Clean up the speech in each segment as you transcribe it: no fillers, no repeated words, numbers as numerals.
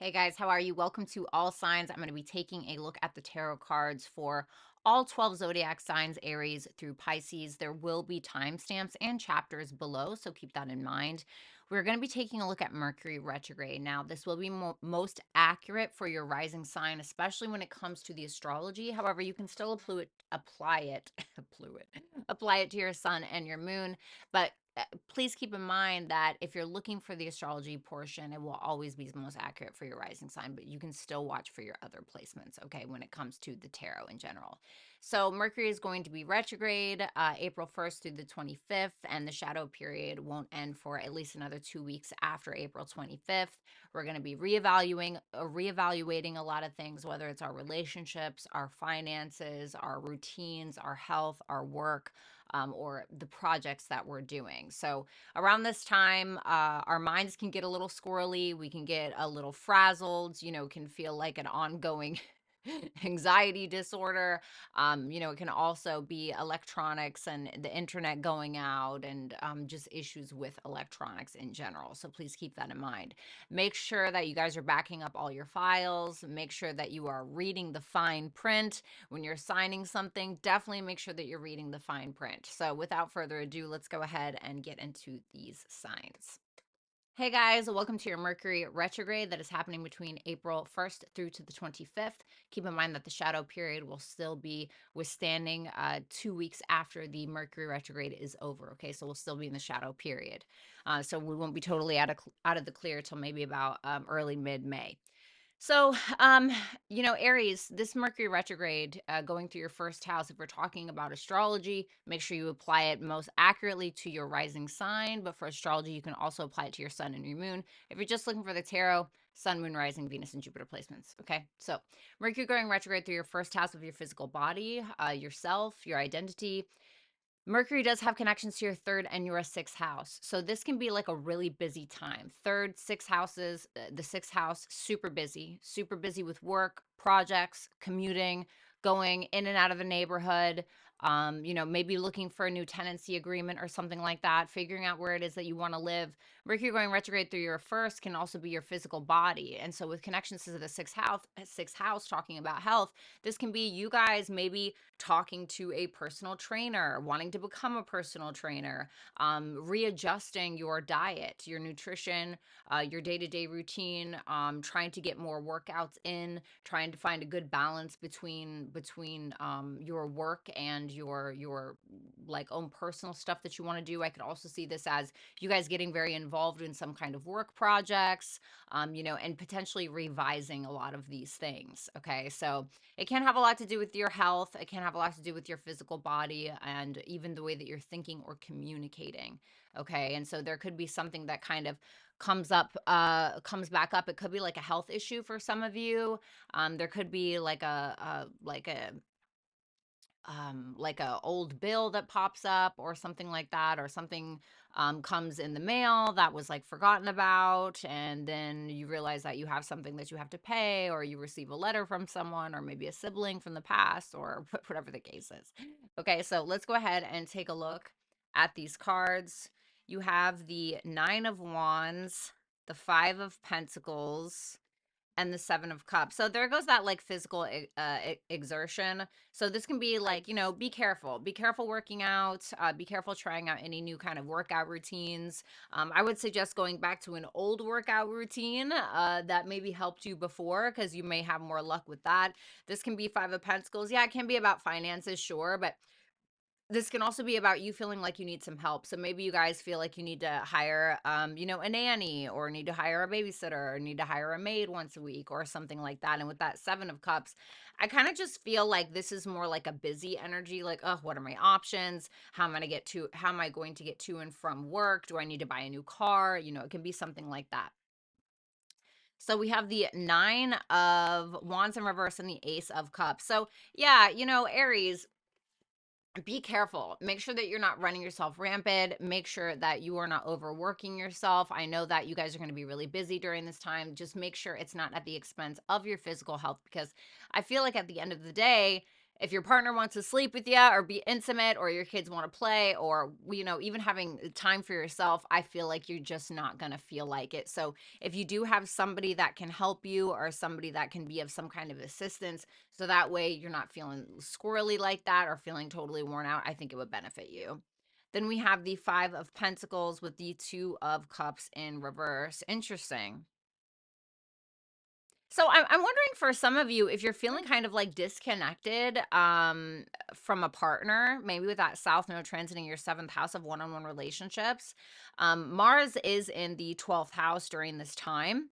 Hey guys, how are you? Welcome to All Signs. I'm going to be taking a look at the tarot cards for all 12 zodiac signs, Aries through Pisces. There will be timestamps and chapters below, so keep that in mind. We're going to be taking a look at Mercury Retrograde. Now, this will be most accurate for your rising sign, especially when it comes to the astrology. However, you can still apply it to your sun and your moon, but please keep in mind that if you're looking for the astrology portion, it will always be the most accurate for your rising sign, but you can still watch for your other placements, okay, when it comes to the tarot in general. So Mercury is going to be retrograde April 1st through the 25th, and the shadow period won't end for at least another 2 weeks after April 25th. We're going to be reevaluating a lot of things, whether it's our relationships, our finances, our routines, our health, our work, or the projects that we're doing. So around this time, our minds can get a little squirrely. We can get a little frazzled, can feel like an ongoing anxiety disorder. It can also be electronics and the internet going out, and just issues with electronics in general. So please keep that in mind. Make sure that you guys are backing up all your files. Make sure that you are reading the fine print. When you're signing something, definitely make sure that you're reading the fine print. So without further ado, let's go ahead and get into these signs. Hey guys, welcome to your Mercury retrograde that is happening between April 1st through to the 25th. Keep in mind that the shadow period will still be withstanding 2 weeks after the Mercury retrograde is over. Okay, so we'll still be in the shadow period. So we won't be totally out of the clear till maybe about early mid-May. So, Aries, this Mercury retrograde going through your first house, if we're talking about astrology, make sure you apply it most accurately to your rising sign. But for astrology, you can also apply it to your sun and your moon. If you're just looking for the tarot, sun, moon, rising, Venus, and Jupiter placements. Okay, so Mercury going retrograde through your first house of your physical body, yourself, your identity. Mercury does have connections to your third and your sixth house. So this can be like a really busy time. Third, sixth houses, the sixth house, super busy with work, projects, commuting, going in and out of the neighborhood, maybe looking for a new tenancy agreement or something like that, figuring out where it is that you want to live. Mercury going retrograde through your first can also be your physical body. And so with connections to the sixth house talking about health, this can be you guys maybe talking to a personal trainer, wanting to become a personal trainer, readjusting your diet, your nutrition, your day-to-day routine, trying to get more workouts in, trying to find a good balance between your work and your like own personal stuff that you want to do. I could also see this as you guys getting very involved in some kind of work projects, and potentially revising a lot of these things. Okay, so it can have a lot to do with your health. It can have a lot to do with your physical body and even the way that you're thinking or communicating. Okay, and so there could be something that kind of comes back up. It could be like a health issue for some of you. There could be like a old bill that pops up or something like that, or something comes in the mail that was like forgotten about, and then you realize that you have something that you have to pay, or you receive a letter from someone, or maybe a sibling from the past, or whatever the case is. Okay, so let's go ahead and take a look at these cards. You have the Nine of Wands, the Five of Pentacles, and the Seven of Cups. So there goes that like physical exertion. So this can be like, be careful. Be careful working out. Be careful trying out any new kind of workout routines. I would suggest going back to an old workout routine that maybe helped you before, because you may have more luck with that. This can be Five of Pentacles. Yeah, it can be about finances, sure, but this can also be about you feeling like you need some help. So maybe you guys feel like you need to hire, a nanny, or need to hire a babysitter, or need to hire a maid once a week, or something like that. And with that Seven of Cups, I kind of just feel like this is more like a busy energy. Like, oh, what are my options? How am I going to get to and from work? Do I need to buy a new car? It can be something like that. So we have the Nine of Wands in reverse and the Ace of Cups. So yeah, Aries, be careful. Make sure that you're not running yourself rampant. Make sure that you are not overworking yourself. I know that you guys are going to be really busy during this time. Just make sure it's not at the expense of your physical health, because I feel like at the end of the day, if your partner wants to sleep with you or be intimate, or your kids want to play, or even having time for yourself, I feel like you're just not going to feel like it. So if you do have somebody that can help you, or somebody that can be of some kind of assistance, so that way you're not feeling squirrely like that or feeling totally worn out, I think it would benefit you. Then we have the Five of Pentacles with the Two of Cups in reverse. Interesting. So I'm wondering, for some of you, if you're feeling kind of like disconnected from a partner, maybe with that South Node transiting your seventh house of one-on-one relationships. Mars is in the 12th house during this time,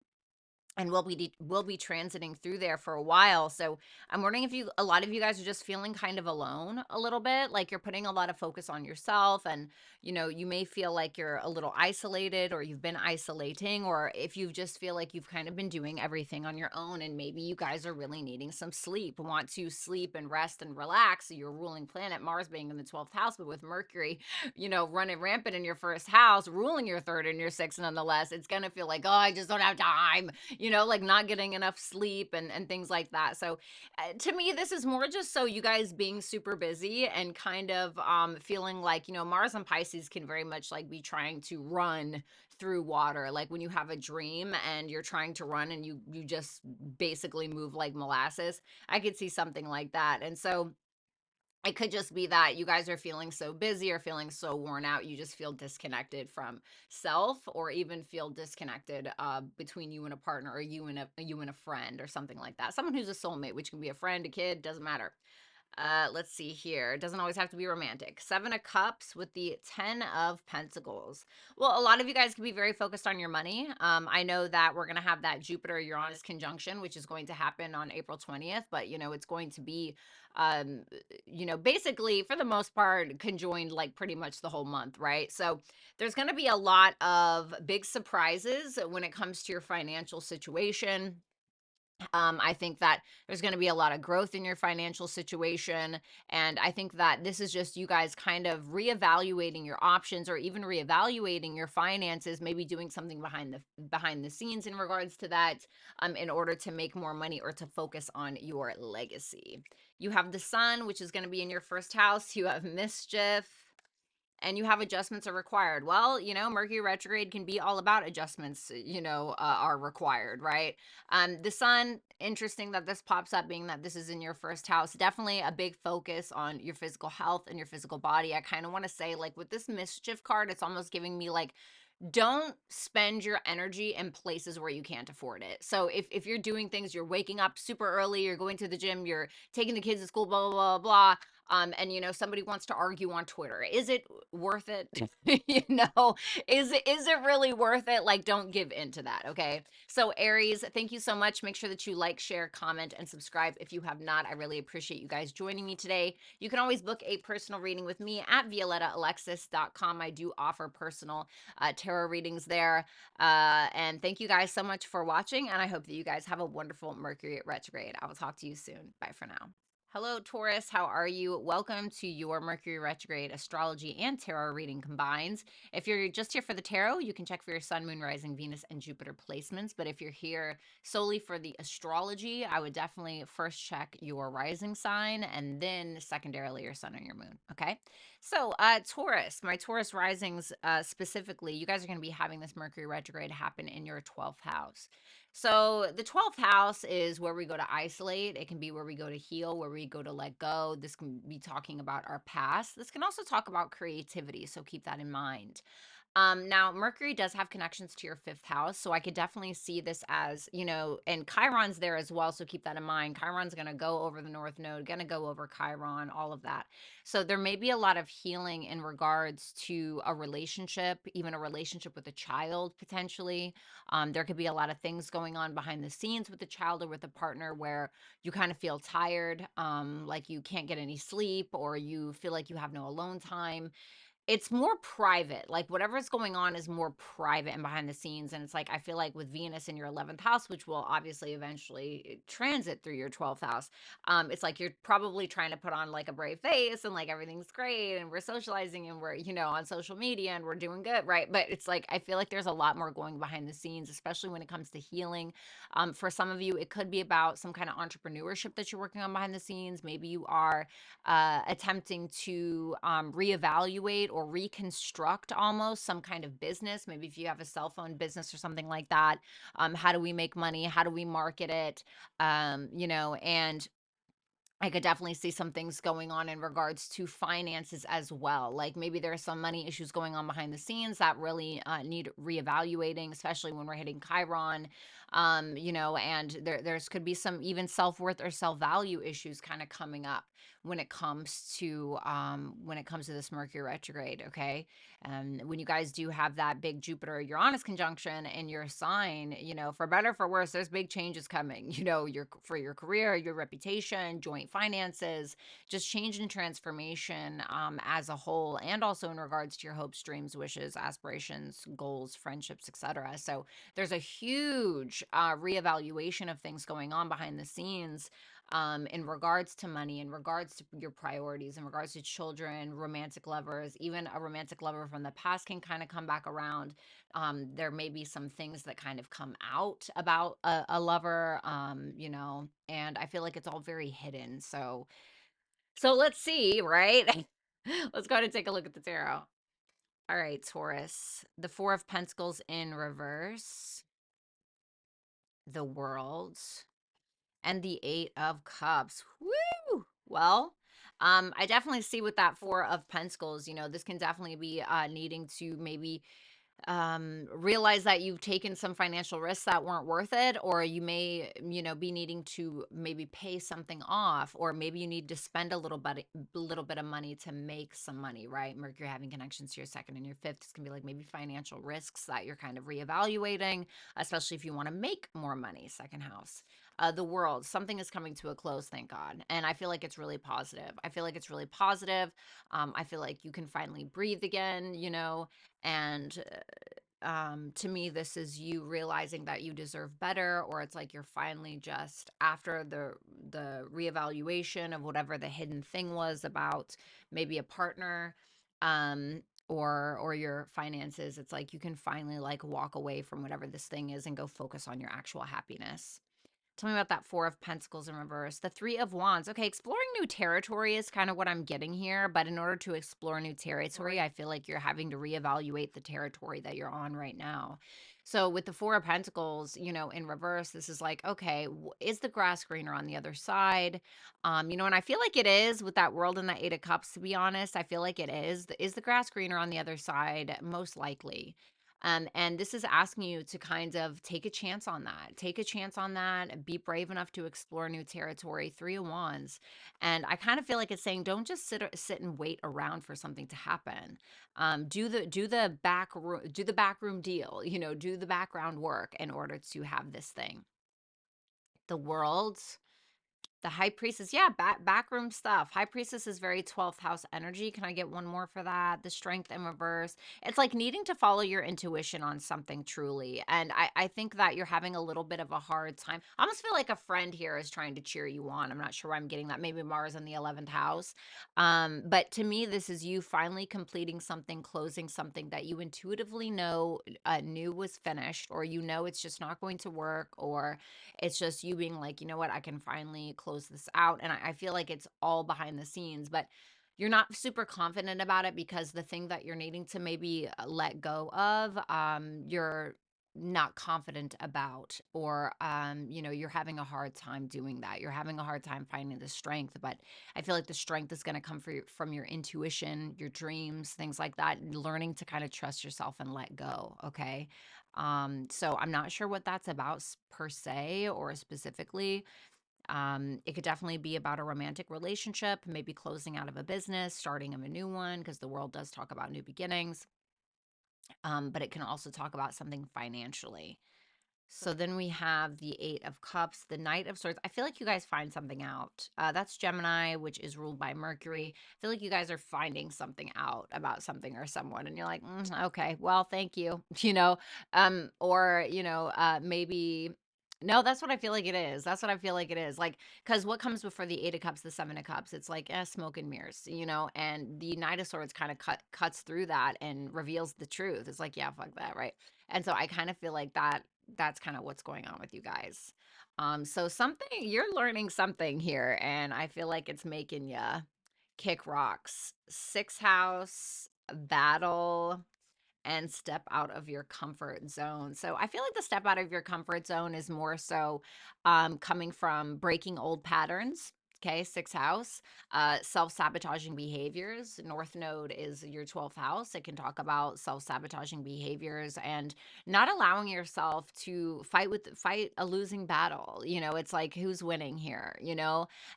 and we'll be transiting through there for a while. So I'm wondering if a lot of you guys are just feeling kind of alone a little bit, like you're putting a lot of focus on yourself, and you may feel like you're a little isolated, or you've been isolating, or if you just feel like you've kind of been doing everything on your own, and maybe you guys are really needing some sleep, want to sleep and rest and relax. So your ruling planet, Mars, being in the 12th house, but with Mercury, running rampant in your first house, ruling your third and your sixth, nonetheless, it's gonna feel like, oh, I just don't have time, like not getting enough sleep, and things like that. So to me, this is more just so you guys being super busy and kind of feeling like, Mars and Pisces can very much like be trying to run through water. Like when you have a dream and you're trying to run, and you just basically move like molasses. I could see something like that. And so it could just be that you guys are feeling so busy or feeling so worn out, you just feel disconnected from self, or even feel disconnected between you and a partner, or you and a friend, or something like that. Someone who's a soulmate, which can be a friend, a kid, doesn't matter. Let's see here. It doesn't always have to be romantic. Seven of Cups with the Ten of Pentacles. Well, a lot of you guys can be very focused on your money. I know that we're going to have that Jupiter-Uranus conjunction, which is going to happen on April 20th, but, it's going to be, basically, for the most part, conjoined like pretty much the whole month, right? So there's going to be a lot of big surprises when it comes to your financial situation. I think that there's going to be a lot of growth in your financial situation. And I think that this is just you guys kind of reevaluating your options, or even reevaluating your finances, maybe doing something behind the scenes in regards to that, in order to make more money, or to focus on your legacy. You have the Sun, which is going to be in your first house. You have mischief, and you have adjustments are required. Well, Mercury retrograde can be all about adjustments, are required, right? The Sun, interesting that this pops up, being that this is in your first house. Definitely a big focus on your physical health and your physical body. I kind of want to say, like, with this mischief card, it's almost giving me like, don't spend your energy in places where you can't afford it. So if you're doing things, you're waking up super early, you're going to the gym, you're taking the kids to school, blah, blah, blah, blah. And somebody wants to argue on Twitter. Is it worth it? Is it really worth it? Like, don't give in to that, okay? So Aries, thank you so much. Make sure that you like, share, comment, and subscribe if you have not. I really appreciate you guys joining me today. You can always book a personal reading with me at violettaalexis.com. I do offer personal tarot readings there. And thank you guys so much for watching, and I hope that you guys have a wonderful Mercury retrograde. I will talk to you soon. Bye for now. Hello, Taurus. How are you? Welcome to your Mercury retrograde astrology and tarot reading combined. If you're just here for the tarot, you can check for your sun, moon, rising, Venus, and Jupiter placements. But if you're here solely for the astrology, I would definitely first check your rising sign, and then secondarily your sun or your moon. Okay. So, Taurus, my Taurus risings specifically, you guys are going to be having this Mercury retrograde happen in your 12th house. So the 12th house is where we go to isolate. It can be where we go to heal, where we go to let go. This can be talking about our past. This can also talk about creativity, so keep that in mind. Now Mercury does have connections to your fifth house, so I could definitely see this as, and Chiron's there as well, so keep that in mind. Chiron's going to go over the North Node, going to go over Chiron, all of that. So there may be a lot of healing in regards to a relationship, even a relationship with a child, potentially. There could be a lot of things going on behind the scenes with the child or with a partner, where you kind of feel tired, like you can't get any sleep, or you feel like you have no alone time. it's more private. Like whatever's going on is more private and behind the scenes. And it's like, I feel like with Venus in your 11th house, which will obviously eventually transit through your 12th house, it's like you're probably trying to put on like a brave face and like everything's great and we're socializing and we're, on social media and we're doing good, right? But it's like, I feel like there's a lot more going behind the scenes, especially when it comes to healing. For some of you, it could be about some kind of entrepreneurship that you're working on behind the scenes. Maybe you are attempting to reevaluate or reconstruct almost some kind of business. Maybe if you have a cell phone business or something like that, how do we make money? How do we market it? And I could definitely see some things going on in regards to finances as well. Like maybe there are some money issues going on behind the scenes that really need reevaluating, especially when we're hitting Chiron. And there's could be some even self-worth or self-value issues kind of coming up when it comes to this Mercury retrograde. Okay. When you guys do have that big Jupiter Uranus conjunction in your sign, for better or for worse, there's big changes coming, for your career, your reputation, joint finances, just change and transformation as a whole, and also in regards to your hopes, dreams, wishes, aspirations, goals, friendships, etc. So there's a huge reevaluation of things going on behind the scenes in regards to money, in regards to your priorities, in regards to children, romantic lovers, even a romantic lover from the past can kind of come back around. There may be some things that kind of come out about a lover, and I feel like it's all very hidden. So let's see, right? Let's go ahead and take a look at the tarot. All right, Taurus, the Four of Pentacles in reverse, the World, and the Eight of Cups. Woo! Well, I definitely see with that Four of Pentacles, this can definitely be needing to maybe realize that you've taken some financial risks that weren't worth it, or you may, be needing to maybe pay something off, or maybe you need to spend a little bit of money to make some money, right? Mercury having connections to your second and your fifth. This can be like maybe financial risks that you're kind of reevaluating, especially if you want to make more money. Second house. The World, something is coming to a close, thank God. And I feel like it's really positive. I feel like it's really positive. I feel like you can finally breathe again, and to me, this is you realizing that you deserve better, or it's like you're finally just after the reevaluation of whatever the hidden thing was about maybe a partner, or your finances. It's like you can finally like walk away from whatever this thing is and go focus on your actual happiness. Tell me about that Four of Pentacles in reverse. The Three of Wands. Okay, exploring new territory is kind of what I'm getting here. But in order to explore new territory, I feel like you're having to reevaluate the territory that you're on right now. So with the Four of Pentacles, in reverse, this is like, okay, is the grass greener on the other side? And I feel like it is with that World and that Eight of Cups, to be honest. I feel like it is. Is the grass greener on the other side? Most likely. And this is asking you to kind of take a chance on that. Take a chance on that. Be brave enough to explore new territory. Three of Wands, and I kind of feel like it's saying don't just sit and wait around for something to happen. Do the backroom deal. Do the background work in order to have this thing. The World. The High Priestess, yeah, backroom stuff. High Priestess is very 12th house energy. Can I get one more for that? The Strength in reverse. It's like needing to follow your intuition on something truly. And I think that you're having a little bit of a hard time. I almost feel like a friend here is trying to cheer you on. I'm not sure why I'm getting that. Maybe Mars in the 11th house. But to me, this is you finally completing something, closing something that you intuitively knew was finished, or it's just not going to work, or it's just you being like, you know what, I can finally close this out. And I feel like it's all behind the scenes, but you're not super confident about it because the thing that you're needing to maybe let go of, you're not confident about, or you're having a hard time doing that. You're having a hard time finding the strength, but I feel like the strength is going to come from your intuition, your dreams, things like that, learning to kind of trust yourself and let go. Okay. So I'm not sure what that's about per se or specifically. It could definitely be about a romantic relationship, maybe closing out of a business, starting of a new one, because the World does talk about new beginnings. But it can also talk about something financially. So then we have the Eight of Cups, the Knight of Swords. I feel like you guys find something out. That's Gemini, which is ruled by Mercury. I feel like you guys are finding something out about something or someone, and you're like, okay, well, thank you, or maybe. No, that's what I feel like it is. That's what I feel like it is. Like, because what comes before the Eight of Cups, the Seven of Cups? It's like smoke and mirrors, and the Knight of Swords kind of cuts through that and reveals the truth. It's like, yeah, fuck that, right? And so I kind of feel like that's kind of what's going on with you guys. So something you're learning something here, and I feel like it's making you kick rocks. Sixth house, battle, and step out of your comfort zone. So I feel like the step out of your comfort zone is more so coming from breaking old patterns. Okay, sixth house, self sabotaging behaviors. North node is your 12th house. It can talk about self sabotaging behaviors and not allowing yourself to fight a losing battle. It's like who's winning here,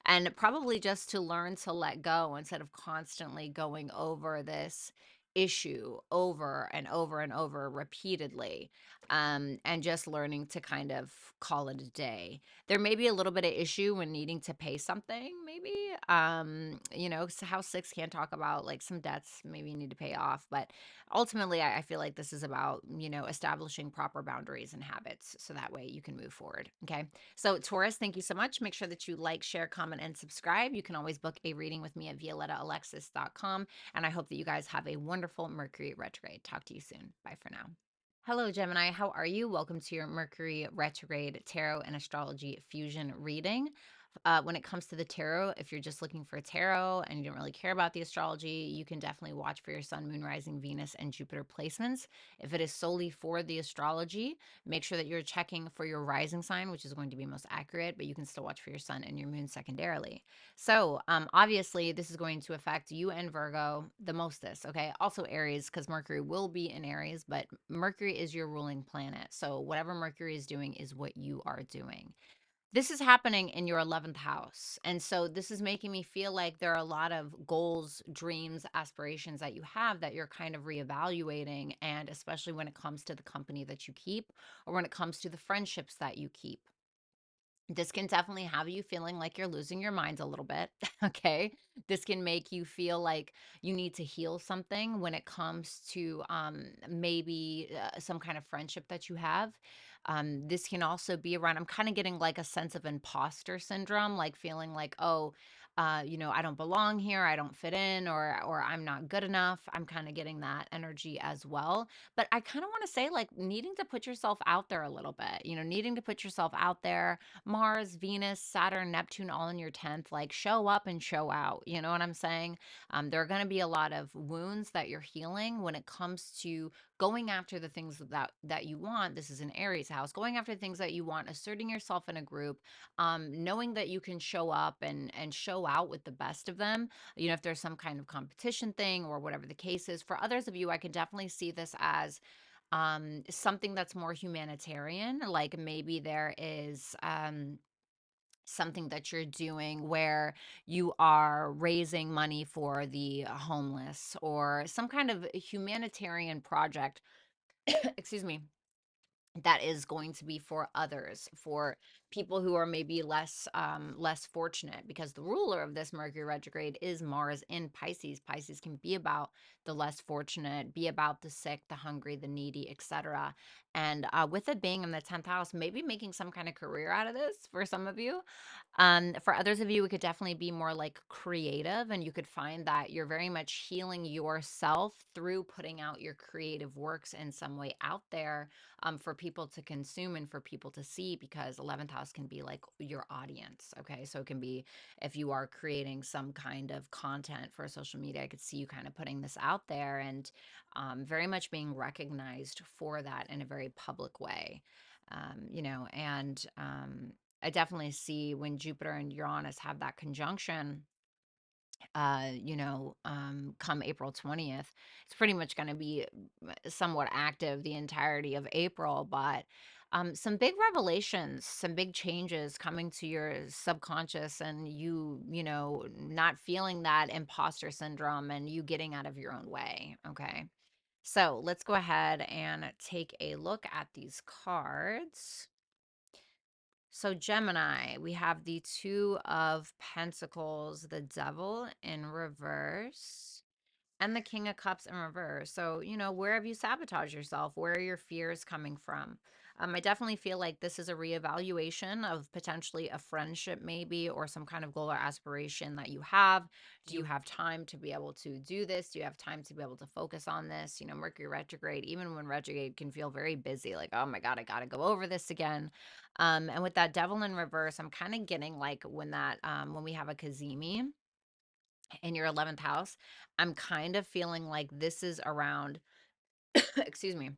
and probably just to learn to let go instead of constantly going over this issue over and over and over repeatedly, and just learning to kind of call it a day. There may be a little bit of issue when needing to pay something, maybe. House six can talk about like some debts maybe you need to pay off, but ultimately I feel like this is about establishing proper boundaries and habits so that way you can move forward. Okay, so Taurus, thank you so much. Make sure that you like, share, comment, and subscribe. You can always book a reading with me at violettaalexis.com. And I hope that you guys have a wonderful Mercury retrograde. Talk to you soon. Bye for now. Hello, Gemini. How are you? Welcome to your Mercury retrograde tarot and astrology fusion reading. When it comes to the tarot, if you're just looking for tarot and you don't really care about the astrology, you can definitely watch for your sun, moon, rising, Venus, and Jupiter placements. If it is solely for the astrology, make sure that you're checking for your rising sign, which is going to be most accurate, but you can still watch for your sun and your moon secondarily. So, obviously, this is going to affect you and Virgo the mostest, okay? Also, Aries, because Mercury will be in Aries, but Mercury is your ruling planet. So, whatever Mercury is doing is what you are doing. This is happening in your 11th house. And so this is making me feel like there are a lot of goals, dreams, aspirations that you have that you're kind of reevaluating. And especially when it comes to the company that you keep or when it comes to the friendships that you keep. This can definitely have you feeling like you're losing your mind a little bit. Okay. This can make you feel like you need to heal something when it comes to maybe some kind of friendship that you have. This can also be around, I'm kind of getting like a sense of imposter syndrome, like feeling like, oh, I don't belong here, I don't fit in, or I'm not good enough. I'm kind of getting that energy as well. But I kind of want to say, like, needing to put yourself out there a little bit, needing to put yourself out there. Mars, Venus, Saturn, Neptune, all in your 10th, like show up and show out. You know what I'm saying? There are going to be a lot of wounds that you're healing when it comes to going after the things that you want. This is an Aries house, going after the things that you want, asserting yourself in a group, knowing that you can show up and show out with the best of them. If there's some kind of competition thing or whatever the case is. For others of you, I can definitely see this as something that's more humanitarian, like maybe there is something that you're doing where you are raising money for the homeless or some kind of humanitarian project excuse me, that is going to be for others, for people who are maybe less fortunate, because the ruler of this Mercury retrograde is Mars in Pisces. Pisces can be about the less fortunate, be about the sick, the hungry, the needy, etc. And with it being in the 10th house, maybe making some kind of career out of this for some of you. For others of you, it could definitely be more like creative, and you could find that you're very much healing yourself through putting out your creative works in some way out there, for people to consume and for people to see, because 11th house can be like your audience. Okay, so it can be if you are creating some kind of content for social media, I could see you kind of putting this out there and very much being recognized for that in a very public way. And I definitely see when Jupiter and Uranus have that conjunction, come April 20th, it's pretty much going to be somewhat active the entirety of April, but some big revelations, some big changes coming to your subconscious, and not feeling that imposter syndrome and you getting out of your own way. Okay. So let's go ahead and take a look at these cards. So Gemini, we have the Two of Pentacles, the Devil in reverse, and the King of Cups in reverse. So, where have you sabotaged yourself? Where are your fears coming from? I definitely feel like this is a reevaluation of potentially a friendship, maybe, or some kind of goal or aspiration that you have. Do you have time to be able to do this? Do you have time to be able to focus on this? Mercury retrograde, even when retrograde can feel very busy, like, oh my God, I got to go over this again. And with that Devil in reverse, I'm kind of getting like when we have a Kazemi in your 11th house, I'm kind of feeling like this is around, excuse me,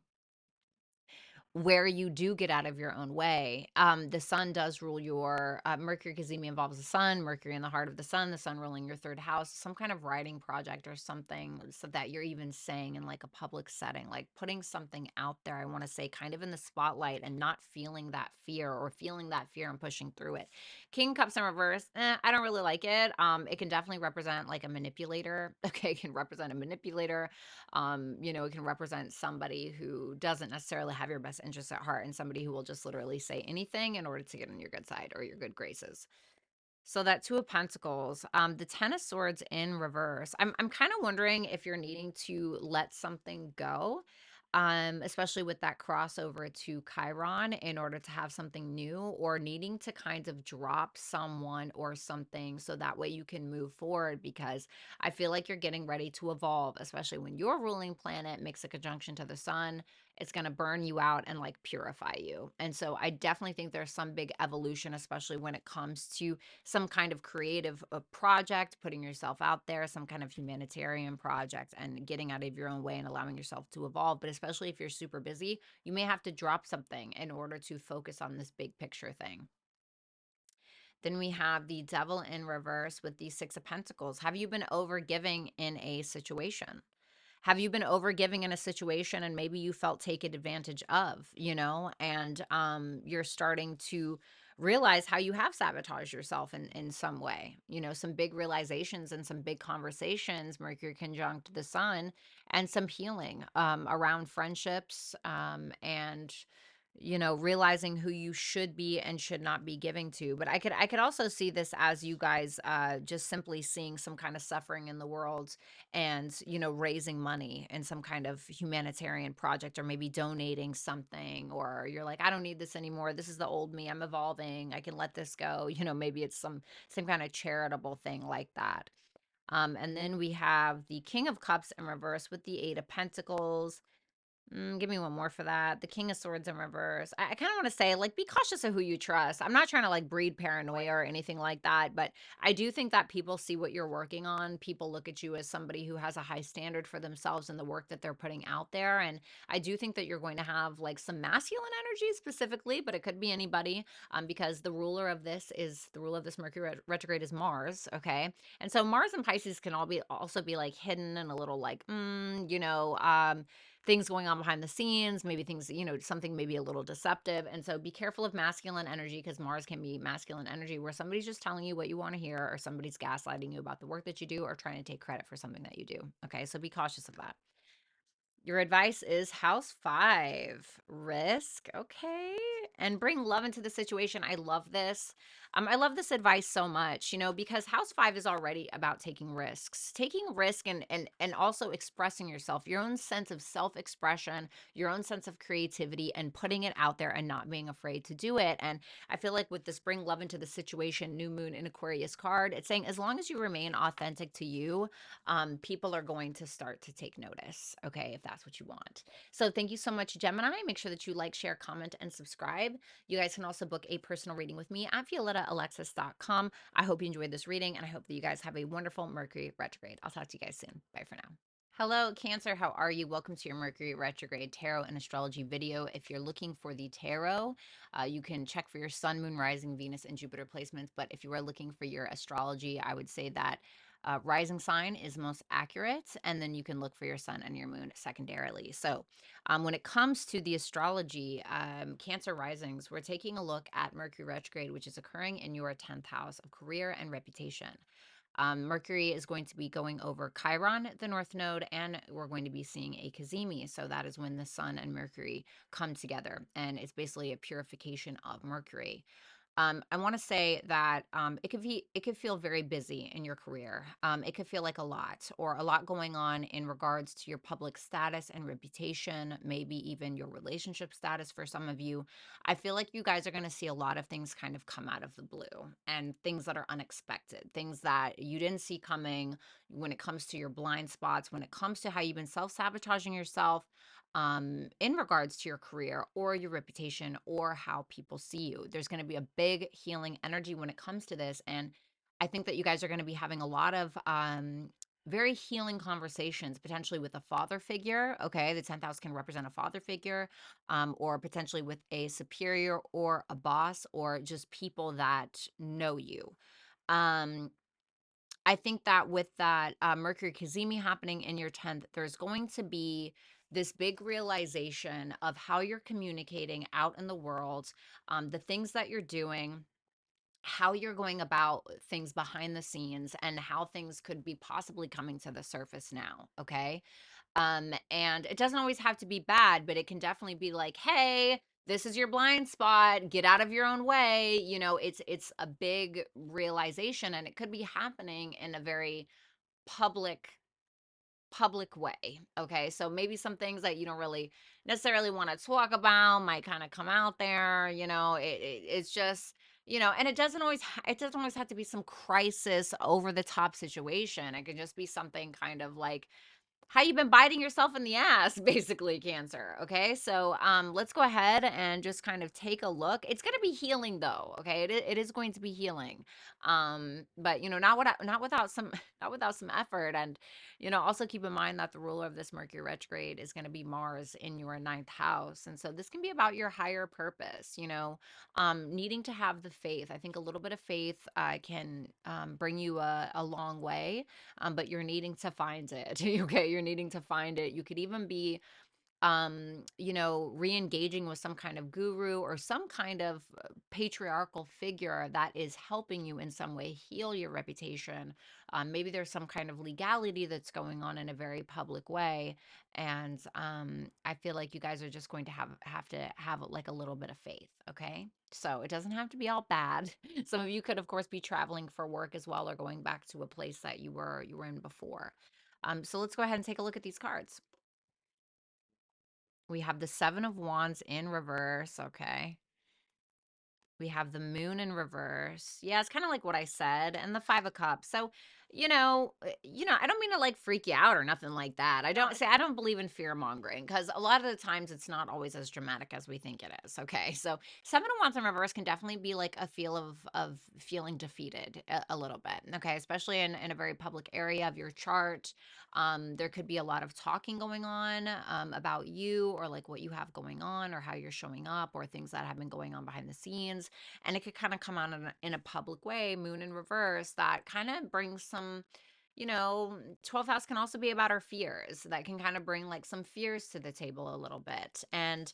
where you do get out of your own way. The sun does rule your Mercury, Kazemi involves the sun, Mercury in the heart of the sun ruling your third house, some kind of writing project or something so that you're even saying in like a public setting, like putting something out there, I want to say kind of in the spotlight and not feeling that fear or feeling that fear and pushing through it. King Cups in reverse, I don't really like it. It can definitely represent like a manipulator. Okay, it can represent a manipulator. It can represent somebody who doesn't necessarily have your best interests at heart and somebody who will just literally say anything in order to get on your good side or your good graces. So that Two of Pentacles, the Ten of Swords in reverse. I'm kind of wondering if you're needing to let something go, especially with that crossover to Chiron in order to have something new, or needing to kind of drop someone or something so that way you can move forward, because I feel like you're getting ready to evolve, especially when your ruling planet makes a conjunction to the sun. It's going to burn you out and like purify you. And so I definitely think there's some big evolution, especially when it comes to some kind of creative project, putting yourself out there, some kind of humanitarian project, and getting out of your own way and allowing yourself to evolve. But especially if you're super busy, you may have to drop something in order to focus on this big picture thing. Then we have the Devil in reverse with the Six of Pentacles. Have you been overgiving in a situation? Have you been overgiving in a situation and maybe you felt taken advantage of, and you're starting to realize how you have sabotaged yourself in some way, some big realizations and some big conversations, Mercury conjunct the sun, and some healing around friendships, and realizing who you should be and should not be giving to. But I could also see this as you guys just simply seeing some kind of suffering in the world, and raising money in some kind of humanitarian project, or maybe donating something, or you're like, I don't need this anymore, this is the old me, I'm evolving, I can let this go. Maybe it's some kind of charitable thing like that. And then we have the King of Cups in reverse with the Eight of Pentacles. Give me one more for that. The King of Swords in reverse. I kind of want to say, like, be cautious of who you trust. I'm not trying to like breed paranoia or anything like that, but I do think that people see what you're working on. People look at you as somebody who has a high standard for themselves and the work that they're putting out there. And I do think that you're going to have like some masculine energy specifically, but it could be anybody, because the ruler of this Mercury retrograde is Mars. Okay. And so Mars and Pisces can also be like hidden and a little like, things going on behind the scenes, maybe things, something maybe a little deceptive. And so be careful of masculine energy, because Mars can be masculine energy where somebody's just telling you what you want to hear, or somebody's gaslighting you about the work that you do, or trying to take credit for something that you do. Okay, so be cautious of that. Your advice is house 5, risk. Okay. And bring love into the situation. I love this. I love this advice so much, because house 5 is already about taking risks. Taking risk, and also expressing yourself, your own sense of self-expression, your own sense of creativity, and putting it out there and not being afraid to do it. And I feel like with this bring love into the situation, new moon in Aquarius card, it's saying as long as you remain authentic to you, people are going to start to take notice, okay, if that's what you want. So thank you so much, Gemini. Make sure that you like, share, comment, and subscribe. You guys can also book a personal reading with me at violettaalexis.com. I hope you enjoyed this reading, and I hope that you guys have a wonderful Mercury retrograde. I'll talk to you guys soon. Bye for now. Hello, Cancer. How are you? Welcome to your Mercury retrograde tarot and astrology video. If you're looking for the tarot, you can check for your sun, moon, rising, Venus, and Jupiter placements. But if you are looking for your astrology, I would say that rising sign is most accurate, and then you can look for your sun and your moon secondarily. So when it comes to the astrology, Cancer risings, we're taking a look at Mercury retrograde, which is occurring in your 10th house of career and reputation. Mercury is going to be going over Chiron, the North Node, and we're going to be seeing a cazimi. So that is when the Sun and Mercury come together, and it's basically a purification of Mercury. I want to say that it could feel very busy in your career. It could feel like a lot, or a lot going on in regards to your public status and reputation, maybe even your relationship status for some of you. I feel like you guys are going to see a lot of things kind of come out of the blue, and things that are unexpected, things that you didn't see coming when it comes to your blind spots, when it comes to how you've been self-sabotaging yourself in regards to your career or your reputation or how people see you. There's going to be a big healing energy when it comes to this. And I think that you guys are going to be having a lot of very healing conversations, potentially with a father figure. Okay. The 10th house can represent a father figure, or potentially with a superior or a boss, or just people that know you. Um, I think that with that Mercury Kazemi happening in your 10th, there's going to be this big realization of how you're communicating out in the world, the things that you're doing, how you're going about things behind the scenes, and how things could be possibly coming to the surface now. Okay. And it doesn't always have to be bad, but it can definitely be like, hey, this is your blind spot, get out of your own way. It's a big realization, and it could be happening in a very public way. Okay. So maybe some things that you don't really necessarily want to talk about might kind of come out there. It's just, and it doesn't always have to be some crisis over the top situation. It could just be something kind of like how you been biting yourself in the ass, basically, Cancer. Okay, so let's go ahead and just kind of take a look. It's going to be healing, though. Okay, it is going to be healing, but not without some not without some effort. And also keep in mind that the ruler of this Mercury retrograde is going to be Mars in your ninth house, and so this can be about your higher purpose. Needing to have the faith. I think a little bit of faith can bring you a long way, but you're needing to find it. Okay, you're needing to find it. You could even be re-engaging with some kind of guru or some kind of patriarchal figure that is helping you in some way heal your reputation. Maybe there's some kind of legality that's going on in a very public way, and I feel like you guys are just going to have to have like a little bit of faith. Okay, so it doesn't have to be all bad. Some of you could, of course, be traveling for work as well, or going back to a place that you were in before. So let's go ahead and take a look at these cards. We have the 7 of Wands in reverse, okay. We have the Moon in reverse. Yeah, it's kind of like what I said, and the 5 of Cups. So, I don't mean to like freak you out or nothing like that. I don't believe in fear mongering, because a lot of the times it's not always as dramatic as we think it is. Okay, so 7 of Wands in reverse can definitely be like a feel of feeling defeated a little bit. Okay, especially in a very public area of your chart. There could be a lot of talking going on about you, or like what you have going on, or how you're showing up, or things that have been going on behind the scenes, and it could kind of come out in a public way. Moon in reverse, that kind of brings some, 12th house can also be about our fears. That can kind of bring like some fears to the table a little bit. And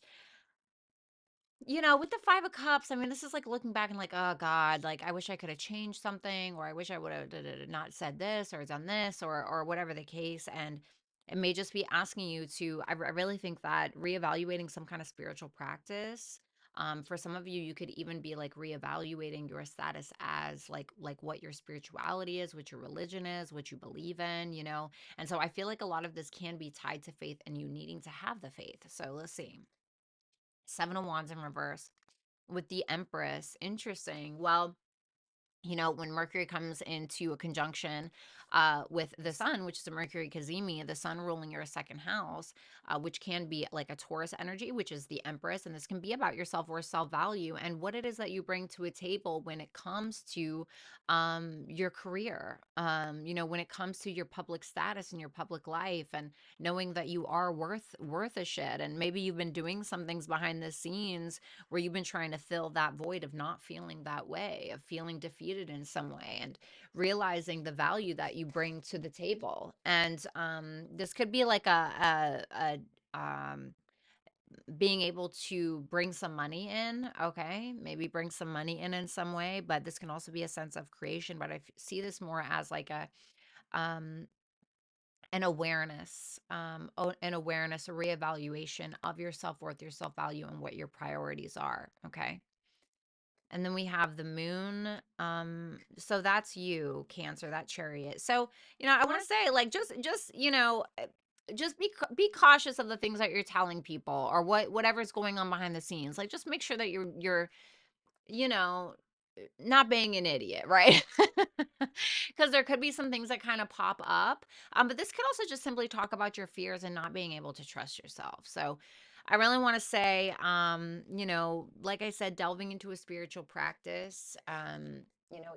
with the 5 of Cups, I mean, this is like looking back and like, oh God, like I wish I could have changed something, or I wish I would have not said this or done this, or whatever the case. And it may just be asking you to, I really think that reevaluating some kind of spiritual practice. For some of you, you could even be like reevaluating your status as like what your spirituality is, what your religion is, what you believe in. And so I feel like a lot of this can be tied to faith and you needing to have the faith. So let's see. 7 of Wands in reverse with the Empress. Interesting. Well, when Mercury comes into a conjunction with the Sun, which is a Mercury Kazemi, the Sun ruling your second house, which can be like a Taurus energy, which is the Empress. And this can be about your self worth, self value, and what it is that you bring to a table when it comes to your career, when it comes to your public status and your public life, and knowing that you are worth a shit. And maybe you've been doing some things behind the scenes where you've been trying to fill that void of not feeling that way, of feeling defeated in some way, and realizing the value that you bring to the table. And this could be like a being able to bring some money in, okay? Maybe bring some money in some way, but this can also be a sense of creation, but see this more as like a um an awareness, an awareness, a reevaluation of your self-worth, your self-value, and what your priorities are, okay? And then we have the moon. So that's you, Cancer, that chariot. So, I want to say, like, just be cautious of the things that you're telling people, or whatever's going on behind the scenes. Like, just make sure that you're you know, not being an idiot, right? Because there could be some things that kind of pop up. But this could also just simply talk about your fears and not being able to trust yourself. So I really want to say, like I said, delving into a spiritual practice,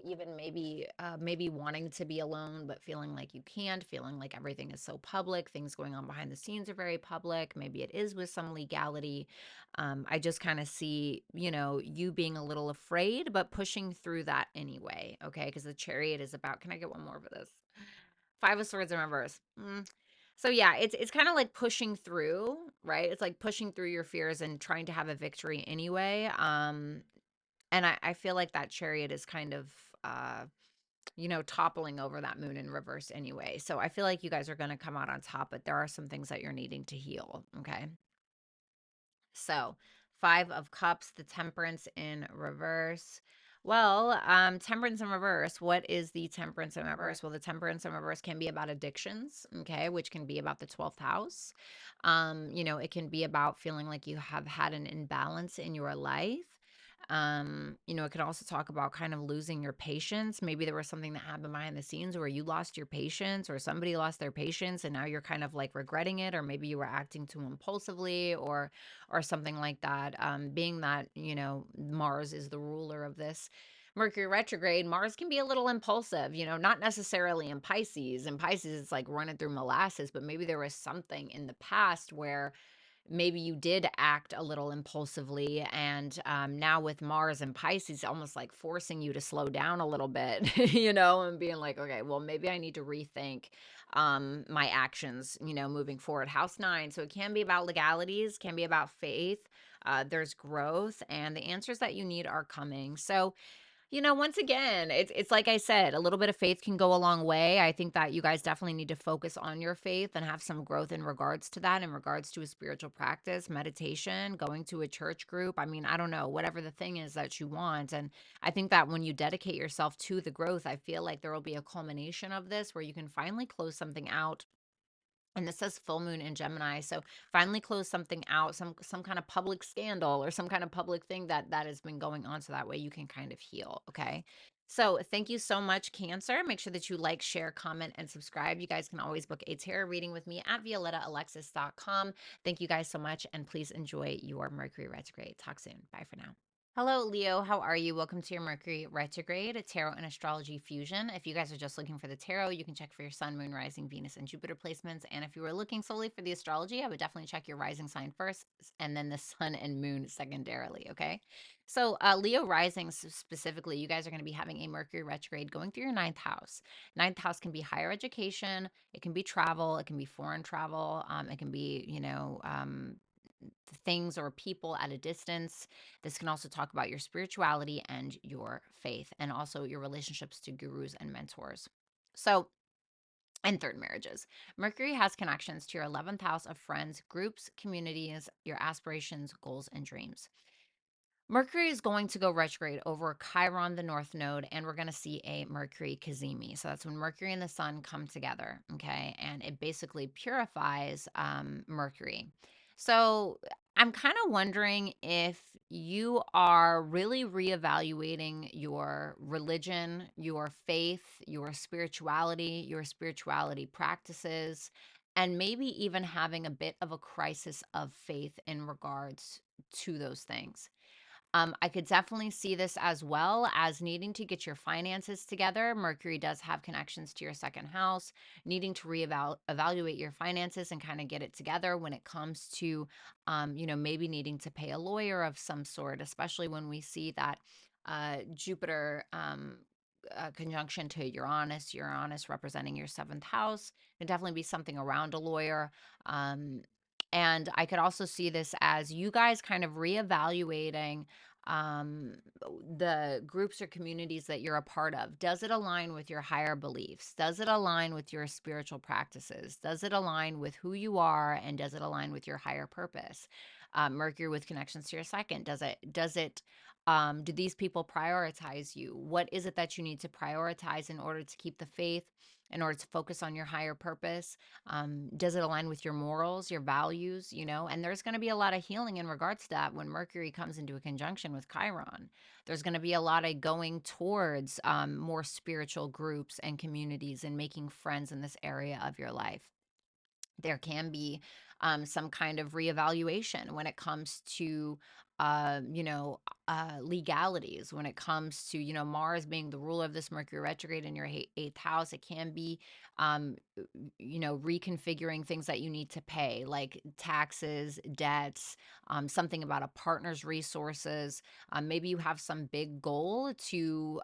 even maybe wanting to be alone, but feeling like you can't, feeling like everything is so public, things going on behind the scenes are very public. Maybe it is with some legality. I just kind of see, you being a little afraid, but pushing through that anyway. Okay. Because the chariot is about, can I get one more for this? Five of Swords in reverse. So yeah, it's kind of like pushing through, right? It's like pushing through your fears and trying to have a victory anyway. And I feel like that chariot is kind of, toppling over that moon in reverse anyway. So I feel like you guys are going to come out on top, but there are some things that you're needing to heal. Okay. So, Five of Cups, the Temperance in reverse. Well, Temperance in reverse. What is the Temperance in reverse? Well, the Temperance in reverse can be about addictions, okay, which can be about the 12th house. It can be about feeling like you have had an imbalance in your life. It could also talk about kind of losing your patience. Maybe there was something that happened behind the scenes where you lost your patience, or somebody lost their patience and now you're kind of like regretting it, or maybe you were acting too impulsively, or something like that. Being that, Mars is the ruler of this Mercury retrograde, Mars can be a little impulsive, not necessarily in Pisces. In Pisces, it's like running through molasses, but maybe there was something in the past where maybe you did act a little impulsively, and now with Mars and Pisces almost like forcing you to slow down a little bit, and being like, okay, well, maybe I need to rethink my actions, moving forward. House 9, so it can be about legalities, can be about faith. There's growth, and the answers that you need are coming. So once again, it's like I said, a little bit of faith can go a long way. I think that you guys definitely need to focus on your faith and have some growth in regards to that, in regards to a spiritual practice, meditation, going to a church group. I mean, I don't know, whatever the thing is that you want. And I think that when you dedicate yourself to the growth, I feel like there will be a culmination of this where you can finally close something out. And this says full moon in Gemini. So finally close something out, some kind of public scandal or some kind of public thing that has been going on. So that way you can kind of heal. Okay. So thank you so much, Cancer. Make sure that you like, share, comment, and subscribe. You guys can always book a tarot reading with me at violettaalexis.com. Thank you guys so much. And please enjoy your Mercury retrograde. Talk soon. Bye for now. Hello, Leo. How are you? Welcome to your Mercury retrograde, a tarot and astrology fusion. If you guys are just looking for the tarot, you can check for your sun, moon, rising, Venus, and Jupiter placements. And if you were looking solely for the astrology, I would definitely check your rising sign first and then the sun and moon secondarily. Okay. So, Leo rising specifically, you guys are going to be having a Mercury retrograde going through your ninth house. Ninth house can be higher education, it can be travel, it can be foreign travel, it can be, things or people at a distance. This can also talk about your spirituality and your faith, and also your relationships to gurus and mentors. So, and third marriages. Mercury has connections to your 11th house of friends, groups, communities, your aspirations, goals, and dreams. Mercury is going to go retrograde over Chiron, the North Node, and we're going to see a Mercury Cazimi. So that's when Mercury and the Sun come together, okay? And it basically purifies Mercury. So I'm kind of wondering if you are really reevaluating your religion, your faith, your spirituality practices, and maybe even having a bit of a crisis of faith in regards to those things. I could definitely see this as well as needing to get your finances together. Mercury does have connections to your second house, needing to evaluate your finances and kind of get it together when it comes to, maybe needing to pay a lawyer of some sort, especially when we see that Jupiter conjunction to Uranus representing your seventh house. It definitely be something around a lawyer. Um, And I could also see this as you guys kind of reevaluating um, the groups or communities that you're a part of. Does it align with your higher beliefs? Does it align with your spiritual practices? Does it align with who you are? And does it align with your higher purpose? Mercury with connections to your second. Do these people prioritize you? What is it that you need to prioritize in order to keep the faith, in order to focus on your higher purpose? Does it align with your morals, your values, and there's going to be a lot of healing in regards to that when Mercury comes into a conjunction with Chiron. There's going to be a lot of going towards more spiritual groups and communities and making friends in this area of your life. There can be some kind of reevaluation when it comes to legalities, when it comes to Mars being the ruler of this Mercury retrograde in your eighth house. It can be um reconfiguring things that you need to pay, like taxes, debts, something about a partner's resources. Maybe you have some big goal to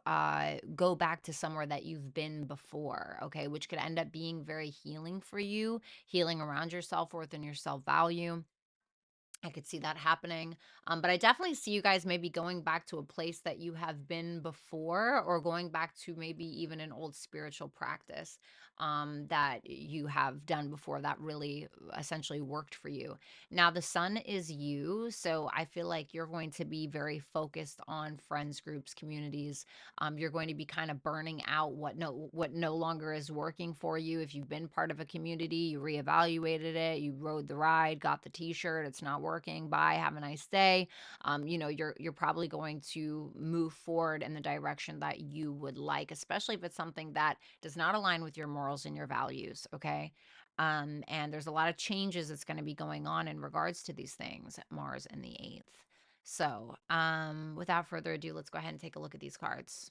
go back to somewhere that you've been before, okay, which could end up being very healing for you, healing around your self-worth and your self-value. I could see that happening. But I definitely see you guys maybe going back to a place that you have been before, or going back to maybe even an old spiritual practice that you have done before that really essentially worked for you. Now, the sun is you. So I feel like you're going to be very focused on friends, groups, communities. You're going to be kind of burning out what no longer is working for you. If you've been part of a community, you reevaluated it, you rode the ride, got the t-shirt, it's not working, bye, have a nice day. You're probably going to move forward in the direction that you would like, especially if it's something that does not align with your morals and your values, okay? And there's a lot of changes that's going to be going on in regards to these things, Mars in the eighth. So, without further ado, let's go ahead and take a look at these cards.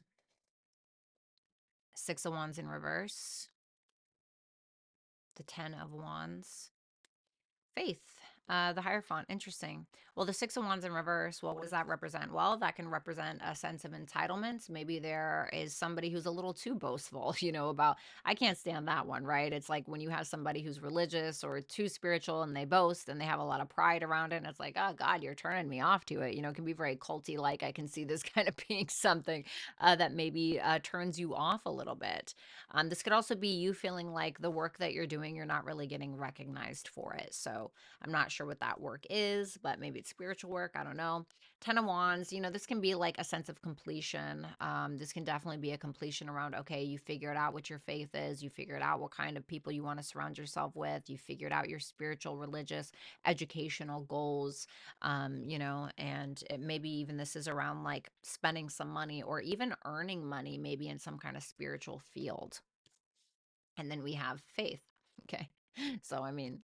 Six of Wands in reverse, the 10 of Wands, Faith, the Hierophant. Interesting. Well, the Six of Wands in reverse, well, what does that represent? Well, that can represent a sense of entitlement. Maybe there is somebody who's a little too boastful, about, I can't stand that one, right? It's like when you have somebody who's religious or too spiritual and they boast and they have a lot of pride around it. And it's like, oh, God, you're turning me off to it. It can be very culty like. I can see this kind of being something that maybe turns you off a little bit. This could also be you feeling like the work that you're doing, you're not really getting recognized for it. So I'm not sure what that work is, but maybe it's spiritual work. I don't know. 10 of Wands, this can be like a sense of completion. This can definitely be a completion around, okay, you figured out what your faith is. You figured out what kind of people you want to surround yourself with. You figured out your spiritual, religious, educational goals, and maybe even this is around like spending some money or even earning money, maybe in some kind of spiritual field. And then we have faith. Okay. So, I mean,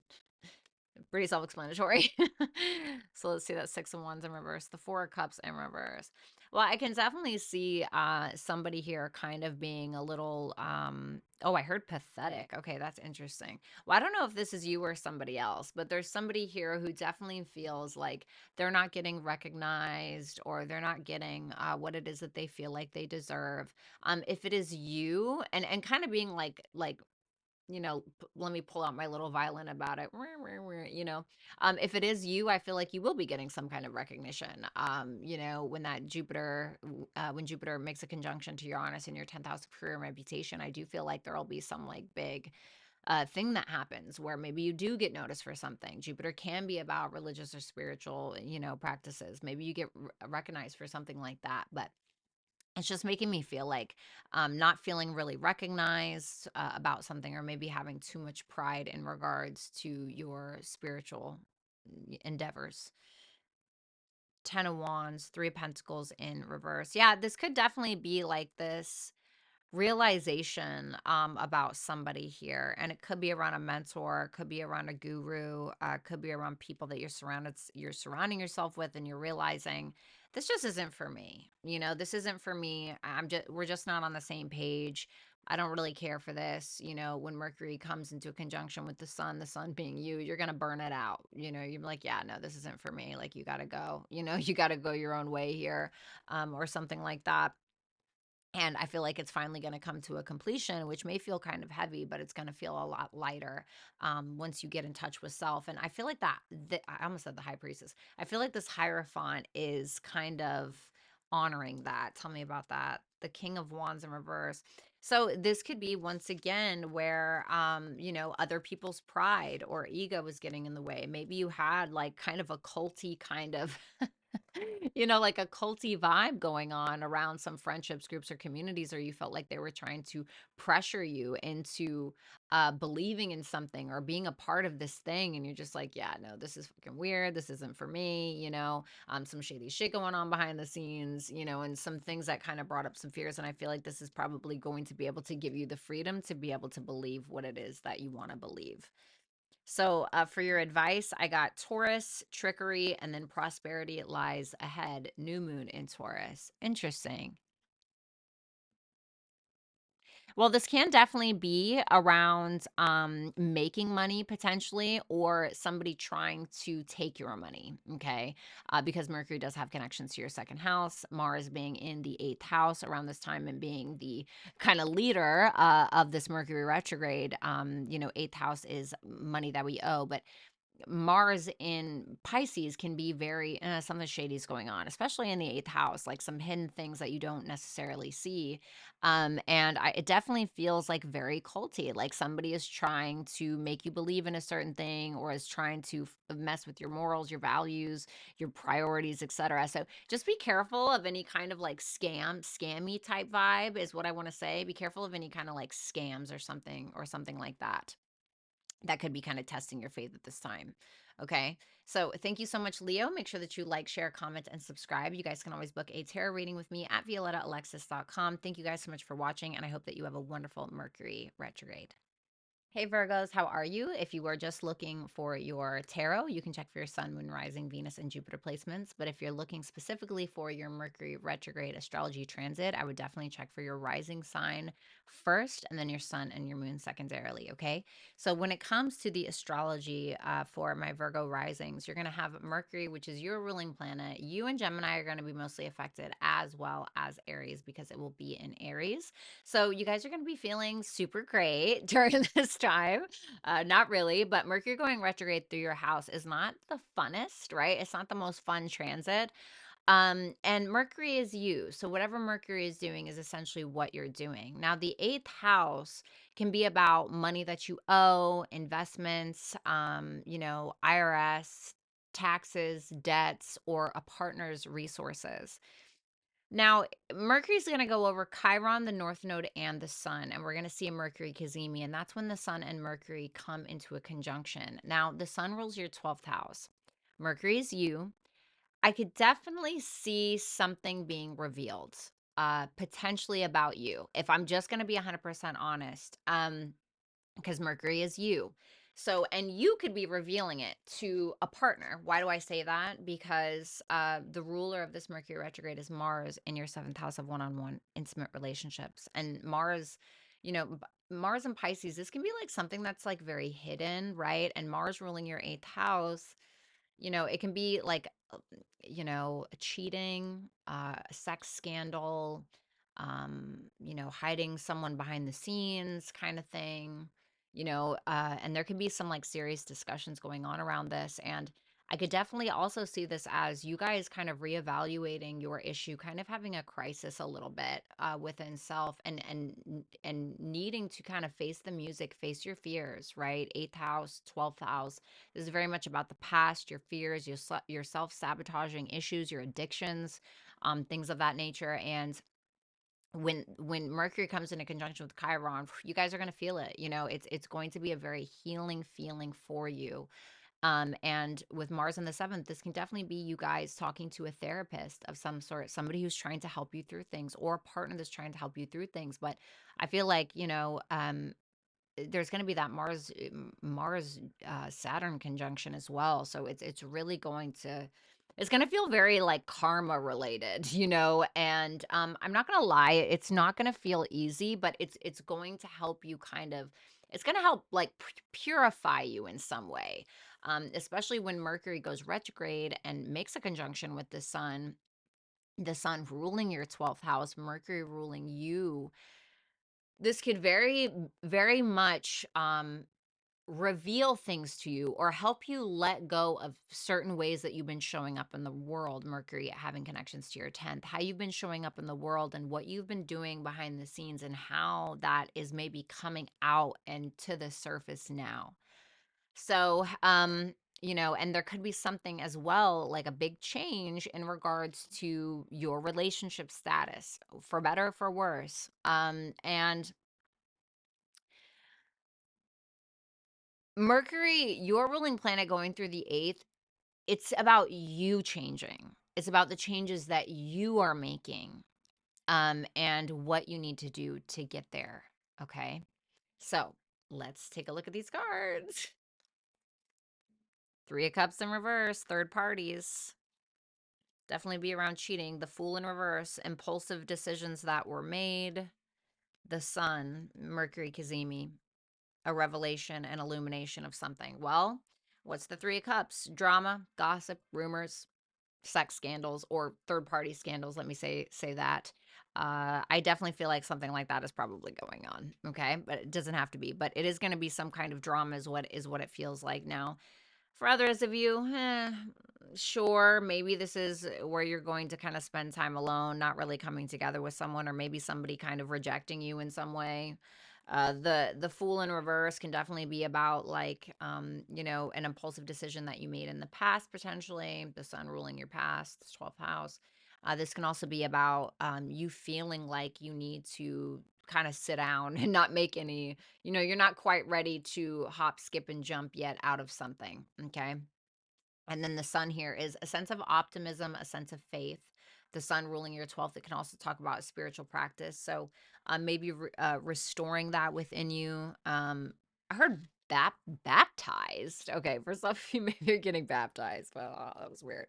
pretty self-explanatory. So let's see that Six of Wands in reverse, the Four of Cups in reverse. Well, I can definitely see somebody here kind of being a little oh, I heard pathetic. Okay, that's interesting. Well, I don't know if this is you or somebody else, but there's somebody here who definitely feels like they're not getting recognized, or they're not getting what it is that they feel like they deserve. If it is you, and kind of being like let me pull out my little violin about it. If it is you, I feel like you will be getting some kind of recognition. When Jupiter makes a conjunction to Uranus in your 10th house of career and reputation, I do feel like there'll be some like big thing that happens where maybe you do get noticed for something. Jupiter can be about religious or spiritual, practices. Maybe you get recognized for something like that, but it's just making me feel like not feeling really recognized about something, or maybe having too much pride in regards to your spiritual endeavors. 10 of Wands, Three of Pentacles in reverse. Yeah, this could definitely be like this realization about somebody here, and it could be around a mentor, could be around a guru, could be around people that you're surrounding yourself with, and you're realizing this just isn't for me. This isn't for me. We're just not on the same page. I don't really care for this. When Mercury comes into a conjunction with the sun being you're going to burn it out. You're like, yeah, no, this isn't for me. Like, you got to go, you got to go your own way here, or something like that. And I feel like it's finally going to come to a completion, which may feel kind of heavy, but it's going to feel a lot lighter once you get in touch with self. And I feel like I almost said the high priestess. I feel like this Hierophant is kind of honoring that. Tell me about that. The King of Wands in reverse. So this could be once again where, other people's pride or ego was getting in the way. Maybe you had like kind of a culty kind of like a culty vibe going on around some friendships, groups, or communities, or you felt like they were trying to pressure you into believing in something or being a part of this thing. And you're just like, yeah, no, this is fucking weird. This isn't for me, some shady shit going on behind the scenes, and some things that kind of brought up some fears. And I feel like this is probably going to be able to give you the freedom to be able to believe what it is that you want to believe. So, for your advice, I got Taurus, trickery, and then prosperity lies ahead. New moon in Taurus. Interesting. Well, this can definitely be around making money potentially, or somebody trying to take your money. Okay. Because Mercury does have connections to your second house, Mars being in the eighth house around this time and being the kind of leader of this Mercury retrograde. Eighth house is money that we owe, but Mars in Pisces can be very something shady's going on, especially in the eighth house, like some hidden things that you don't necessarily see. It definitely feels like very culty, like somebody is trying to make you believe in a certain thing or is trying to mess with your morals, your values, your priorities, etc. So just be careful of any kind of like scammy type vibe is what I want to say. Be careful of any kind of like scams or something like that that could be kind of testing your faith at this time. Okay. So thank you so much, Leo. Make sure that you like, share, comment, and subscribe. You guys can always book a tarot reading with me at violettaalexis.com. Thank you guys so much for watching, and I hope that you have a wonderful Mercury retrograde. Hey Virgos, how are you? If you were just looking for your tarot, you can check for your sun, moon, rising, Venus, and Jupiter placements. But if you're looking specifically for your Mercury retrograde astrology transit, I would definitely check for your rising sign first and then your sun and your moon secondarily. Okay. So when it comes to the astrology for my Virgo risings, you're going to have Mercury, which is your ruling planet. You and Gemini are going to be mostly affected, as well as Aries, because it will be in Aries. So you guys are going to be feeling super great during this time. Not really, but Mercury going retrograde through your house is not the funnest, right? It's not the most fun transit. And Mercury is you. So whatever Mercury is doing is essentially what you're doing. Now, the eighth house can be about money that you owe, investments, IRS, taxes, debts, or a partner's resources. Now, Mercury's going to go over Chiron, the North Node, and the Sun, and we're going to see a Mercury Cazimi, and that's when the Sun and Mercury come into a conjunction. Now, the Sun rules your 12th house. Mercury is you. I could definitely see something being revealed, potentially about you. If I'm just going to be 100% honest, because Mercury is you. So, and you could be revealing it to a partner. Why do I say that? Because the ruler of this Mercury retrograde is Mars in your seventh house of one on one intimate relationships. And Mars, Mars and Pisces, this can be like something that's like very hidden, right? And Mars ruling your eighth house, it can be like, cheating, a sex scandal, hiding someone behind the scenes kind of thing, and there can be some like serious discussions going on around this. And I could definitely also see this as you guys kind of reevaluating your issue, kind of having a crisis a little bit within self, and needing to kind of face the music, face your fears, right? Eighth house, 12th house. This is very much about the past, your fears, your self-sabotaging issues, your addictions, things of that nature. And when Mercury comes in a conjunction with Chiron, you guys are going to feel it. It's going to be a very healing feeling for you. And with Mars in the seventh, this can definitely be you guys talking to a therapist of some sort, somebody who's trying to help you through things, or a partner that's trying to help you through things. But I feel like, there's going to be that Mars Saturn conjunction as well. So it's really going to, it's going to feel very like karma related, and I'm not going to lie, it's not going to feel easy, but it's going to help you kind of, it's going to help like purify you in some way. Especially when Mercury goes retrograde and makes a conjunction with the sun. the sun ruling your 12th house, Mercury ruling you, this could very much reveal things to you or help you let go of certain ways that you've been showing up in the world. Mercury having connections to your 10th, how you've been showing up in the world and what you've been doing behind the scenes, and how that is maybe coming out and to the surface now. So, and there could be something as well, like a big change in regards to your relationship status, for better or for worse. And Mercury, your ruling planet going through the eighth, it's about you changing. It's about the changes that you are making, and what you need to do to get there. Okay. So let's take a look at these cards. Three of Cups in reverse, third parties. Definitely be around cheating. The Fool in reverse, impulsive decisions that were made. The Sun, Mercury Kazemi, a revelation and illumination of something. Well, what's the Three of Cups? Drama, gossip, rumors, sex scandals, or third party scandals. Let me say that. I definitely feel like something like that is probably going on. Okay, but it doesn't have to be. But it is going to be some kind of drama, is what it feels like now. For others of you, sure, maybe this is where you're going to kind of spend time alone, not really coming together with someone, or maybe somebody kind of rejecting you in some way. The Fool in reverse can definitely be about, like, an impulsive decision that you made in the past, potentially. The Sun ruling your past, 12th house. This can also be about you feeling like you need to kind of sit down and not make any, you're not quite ready to hop, skip, and jump yet out of something. Okay. And then the Sun here is a sense of optimism, a sense of faith. The Sun ruling your 12th, it can also talk about spiritual practice. So maybe restoring that within you. I heard baptized. Okay, for some of you, maybe you're getting baptized. Well, that was weird.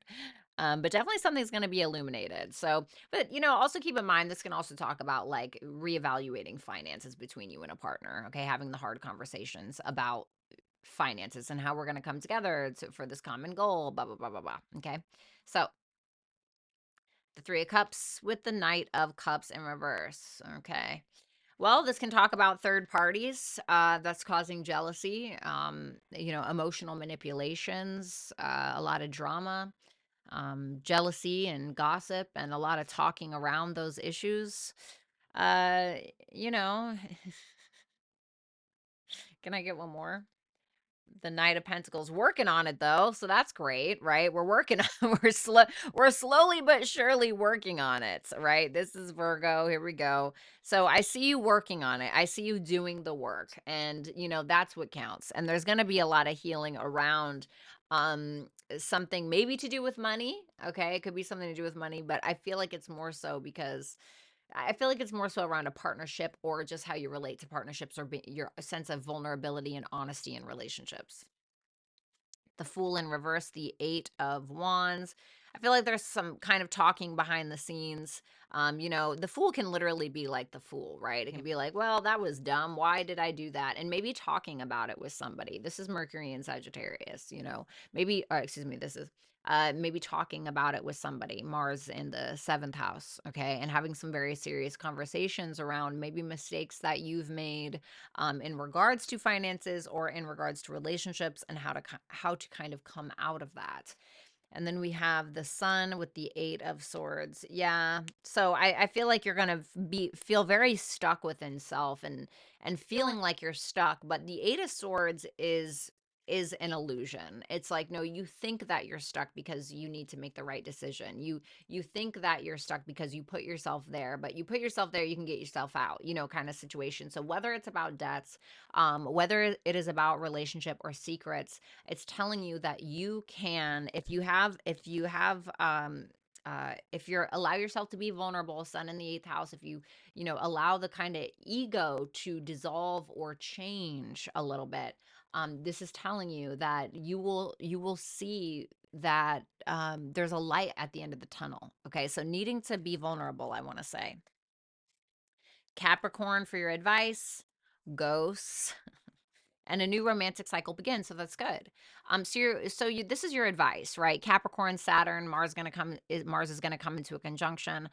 But definitely something's going to be illuminated. So, but also keep in mind, this can also talk about like reevaluating finances between you and a partner. Okay, having the hard conversations about finances and how we're going to come together for this common goal, blah, blah, blah, blah, blah. Okay. So the Three of Cups with the Knight of Cups in reverse. Okay. Well, this can talk about third parties that's causing jealousy, emotional manipulations, a lot of drama, jealousy and gossip, and a lot of talking around those issues. Uh, you know, can I get one more? The Knight of Pentacles, working on it though, so that's great, right? We're working on we're slowly but surely working on it, right? This is Virgo, here we go. So I see you working on it. I see you doing the work, and that's what counts. And there's going to be a lot of healing around something maybe to do with money, okay? It could be something to do with money, but I feel like it's more so because I feel like it's more so around a partnership, or just how you relate to partnerships, or your sense of vulnerability and honesty in relationships. The Fool in reverse, the Eight of Wands. I feel like there's some kind of talking behind the scenes. The Fool can literally be like the Fool, right? It can be like, well, that was dumb. Why did I do that? And maybe talking about it with somebody. This is Mercury in Sagittarius, maybe, excuse me, this is maybe talking about it with somebody. Mars in the seventh house, okay, and having some very serious conversations around maybe mistakes that you've made in regards to finances or in regards to relationships, and how to kind of come out of that. And then we have the Sun with the Eight of Swords. Yeah. So I feel like you're gonna feel very stuck within self, and feeling like you're stuck. But the Eight of Swords is an illusion. It's like, no, you think that you're stuck because you need to make the right decision. You think that you're stuck because you put yourself there, but you put yourself there, you can get yourself out, kind of situation. So whether it's about debts, whether it is about relationship or secrets, it's telling you that you can, if you're allow yourself to be vulnerable, Sun in the eighth house, if allow the kind of ego to dissolve or change a little bit, this is telling you that you will see that there's a light at the end of the tunnel. Okay, so needing to be vulnerable, I want to say. Capricorn for your advice, ghosts, and a new romantic cycle begins. So that's good. This is your advice, right? Capricorn, Saturn, Mars is gonna come into a conjunction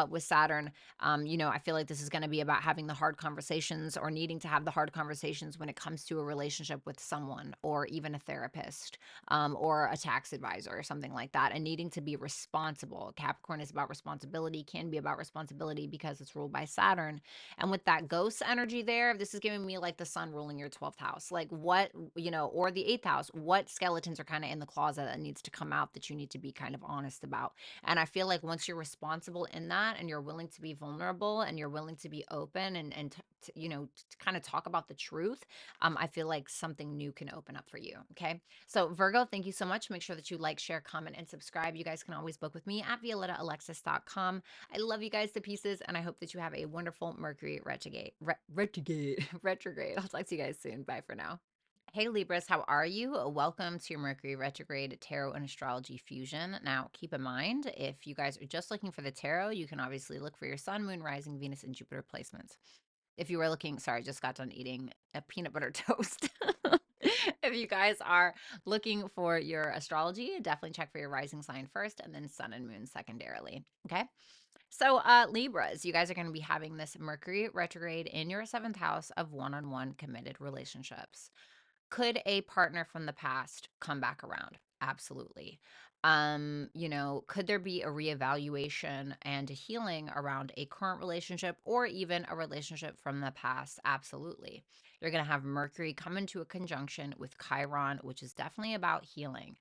with Saturn. I feel like this is gonna be about having the hard conversations or needing to have the hard conversations when it comes to a relationship with someone or even a therapist, or a tax advisor or something like that, and needing to be responsible. Capricorn is about responsibility, can be about responsibility because it's ruled by Saturn. And with that ghost energy there, this is giving me like the sun ruling your 12th house. Like what, or the 8th house, what skeletons are kind of in the closet that needs to come out that you need to be kind of honest about. And I feel like once you're responsible in that and you're willing to be vulnerable and you're willing to be open to kind of talk about the truth, I feel like something new can open up for you. Okay. So Virgo, thank you so much. Make sure that you like, share, comment, and subscribe. You guys can always book with me at violettaalexis.com. I love you guys to pieces, and I hope that you have a wonderful Mercury retrograde. I'll talk to you guys soon. Bye for now. Hey Libras, how are you? Welcome to your Mercury Retrograde Tarot and Astrology Fusion. Now, keep in mind, if you guys are just looking for the tarot, you can obviously look for your Sun, Moon, Rising, Venus, and Jupiter placements. If you were looking, sorry, I just got done eating a peanut butter toast. If you guys are looking for your astrology, definitely check for your rising sign first and then Sun and Moon secondarily. Okay. So, Libras, you guys are going to be having this Mercury retrograde in your 7th house of one-on-one committed relationships. Could a partner from the past come back around? Absolutely. Could there be a reevaluation and a healing around a current relationship or even a relationship from the past? Absolutely. You're going to have Mercury come into a conjunction with Chiron, which is definitely about healing.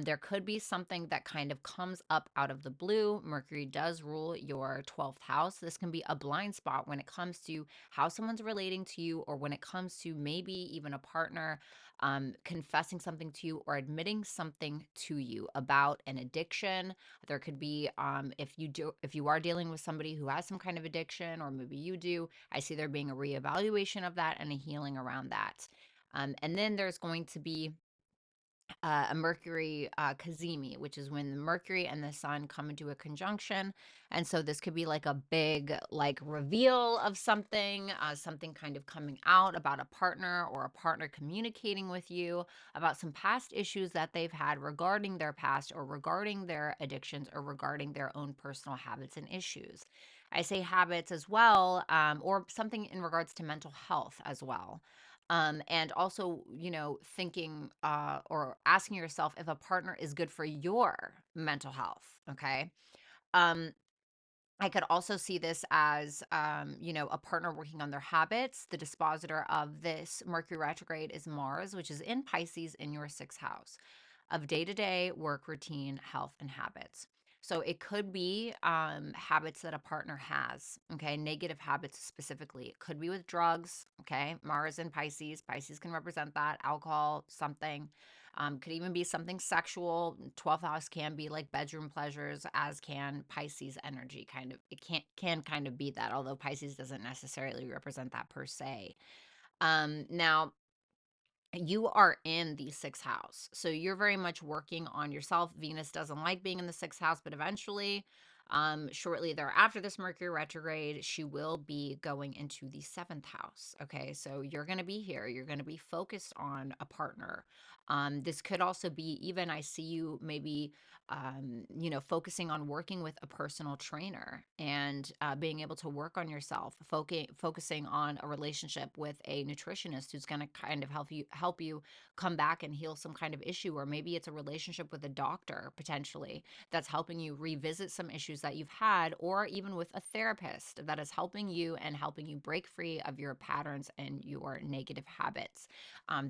There could be something that kind of comes up out of the blue. Mercury does rule your 12th house. This can be a blind spot when it comes to how someone's relating to you, or when it comes to maybe even a partner confessing something to you or admitting something to you about an addiction. There could be, if you are dealing with somebody who has some kind of addiction, or maybe you do, I see there being a reevaluation of that and a healing around that. And then there's going to be a Mercury Kazemi, which is when the Mercury and the Sun come into a conjunction. And so this could be like a big like reveal of something, something kind of coming out about a partner, or a partner communicating with you about some past issues that they've had regarding their past, or regarding their addictions, or regarding their own personal habits and issues. I say habits as well, or something in regards to mental health as well. And also, thinking or asking yourself if a partner is good for your mental health. Okay. Um, I could also see this as, a partner working on their habits. The dispositor of this Mercury retrograde is Mars, which is in Pisces in your 6th house of day to day work routine, health, and habits. So it could be habits that a partner has, okay? Negative habits specifically. It could be with drugs, okay? Mars and Pisces. Pisces can represent that, alcohol, something. Could even be something sexual. 12th house can be like bedroom pleasures, as can Pisces energy. Kind of, it can kind of be that, although Pisces doesn't necessarily represent that per se. Now, you are in the 6th house. So you're very much working on yourself. Venus doesn't like being in the 6th house, but eventually, shortly thereafter this Mercury retrograde, she will be going into the 7th house. Okay. So you're going to be here. You're going to be focused on a partner. This could also be, even I see you maybe, focusing on working with a personal trainer, and being able to work on yourself, focusing on a relationship with a nutritionist who's going to kind of help you come back and heal some kind of issue. Or maybe it's a relationship with a doctor potentially that's helping you revisit some issues that you've had, or even with a therapist that is helping you and helping you break free of your patterns and your negative habits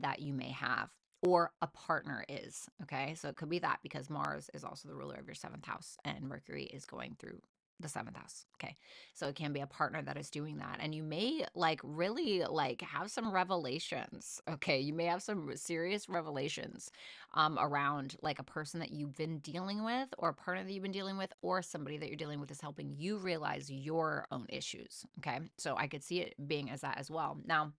that you may have, or a partner is. Okay. So it could be that, because Mars is also the ruler of your 7th house and Mercury is going through the 7th house. Okay. So it can be a partner that is doing that. And you may like really like have some revelations. Okay. You may have some serious revelations around like a person that you've been dealing with, or a partner that you've been dealing with, or somebody that you're dealing with is helping you realize your own issues. Okay. So I could see it being as that as well. Now,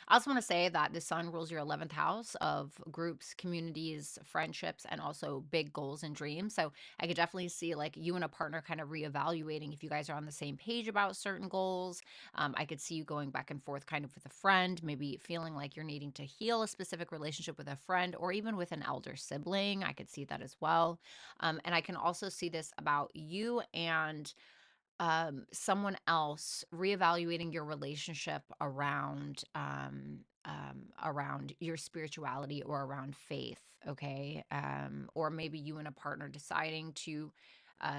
I also want to say that the sun rules your 11th house of groups, communities, friendships, and also big goals and dreams. So I could definitely see like you and a partner kind of reevaluating if you guys are on the same page about certain goals. I could see you going back and forth kind of with a friend, maybe feeling like you're needing to heal a specific relationship with a friend or even with an elder sibling. I could see that as well. And I can also see this about you and someone else reevaluating your relationship around your spirituality or around faith, okay? Or maybe you and a partner deciding to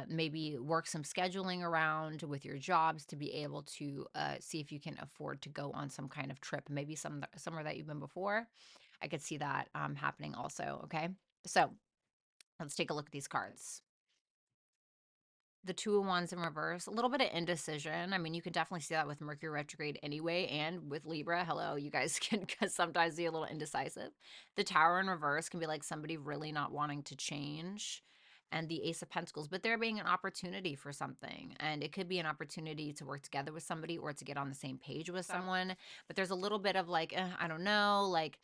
maybe work some scheduling around with your jobs to be able to see if you can afford to go on some kind of trip, maybe somewhere that you've been before. I could see that happening also, okay? So let's take a look at these cards. The two of wands in reverse, a little bit of indecision. I mean, you can definitely see that with Mercury retrograde anyway, and with Libra. Hello, you guys can sometimes be a little indecisive. The Tower in reverse can be like somebody really not wanting to change, and the Ace of Pentacles, but there being an opportunity for something, and it could be an opportunity to work together with somebody or to get on the same page with someone. But there's a little bit of like, I don't know, like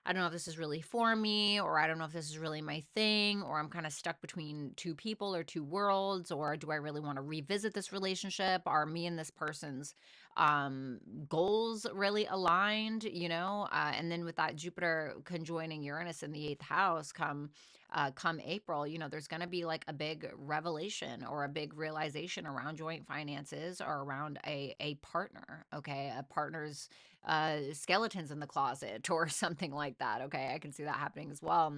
I don't know if this is really for me, or I don't know if this is really my thing, or I'm kind of stuck between two people or two worlds, or do I really want to revisit this relationship? Are me and this person's um, goals really aligned? And then with that Jupiter conjoining Uranus in the eighth house, come April, there's going to be like a big revelation or a big realization around joint finances or around a partner. Okay, a partner's skeletons in the closet or something like that. Okay, I can see that happening as well.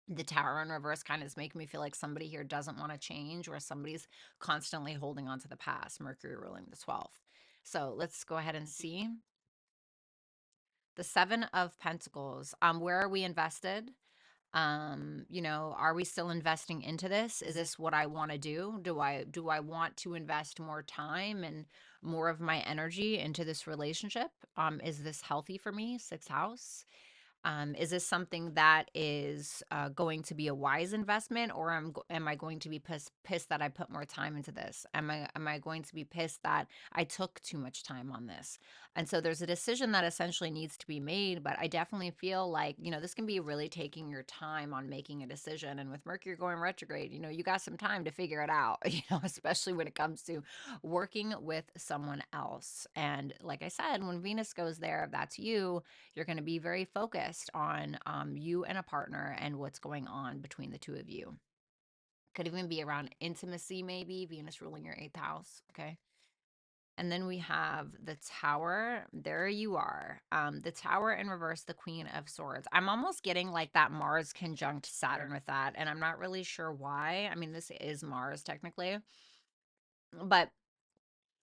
The Tower in reverse kind of is making me feel like somebody here doesn't want to change or somebody's constantly holding on to the past. Mercury ruling the 12th. So let's go ahead and see the Seven of Pentacles. Where are we invested? Are we still investing into this? Is this what I want to do? Do I want to invest more time and more of my energy into this relationship? Is this healthy for me? Sixth house. Is this something that is going to be a wise investment, or am I going to be pissed that I put more time into this? Am I going to be pissed that I took too much time on this? And so there's a decision that essentially needs to be made, but I definitely feel like, this can be really taking your time on making a decision. And with Mercury going retrograde, you got some time to figure it out, especially when it comes to working with someone else. And like I said, when Venus goes there, if that's you, you're going to be very focused on you and a partner and what's going on between the two of you. Could even be around intimacy, maybe Venus ruling your eighth house. Okay. And then we have the Tower. There you are. The Tower in reverse, the Queen of Swords. I'm almost getting like that Mars conjunct Saturn with that. And I'm not really sure why. I mean, this is Mars technically. But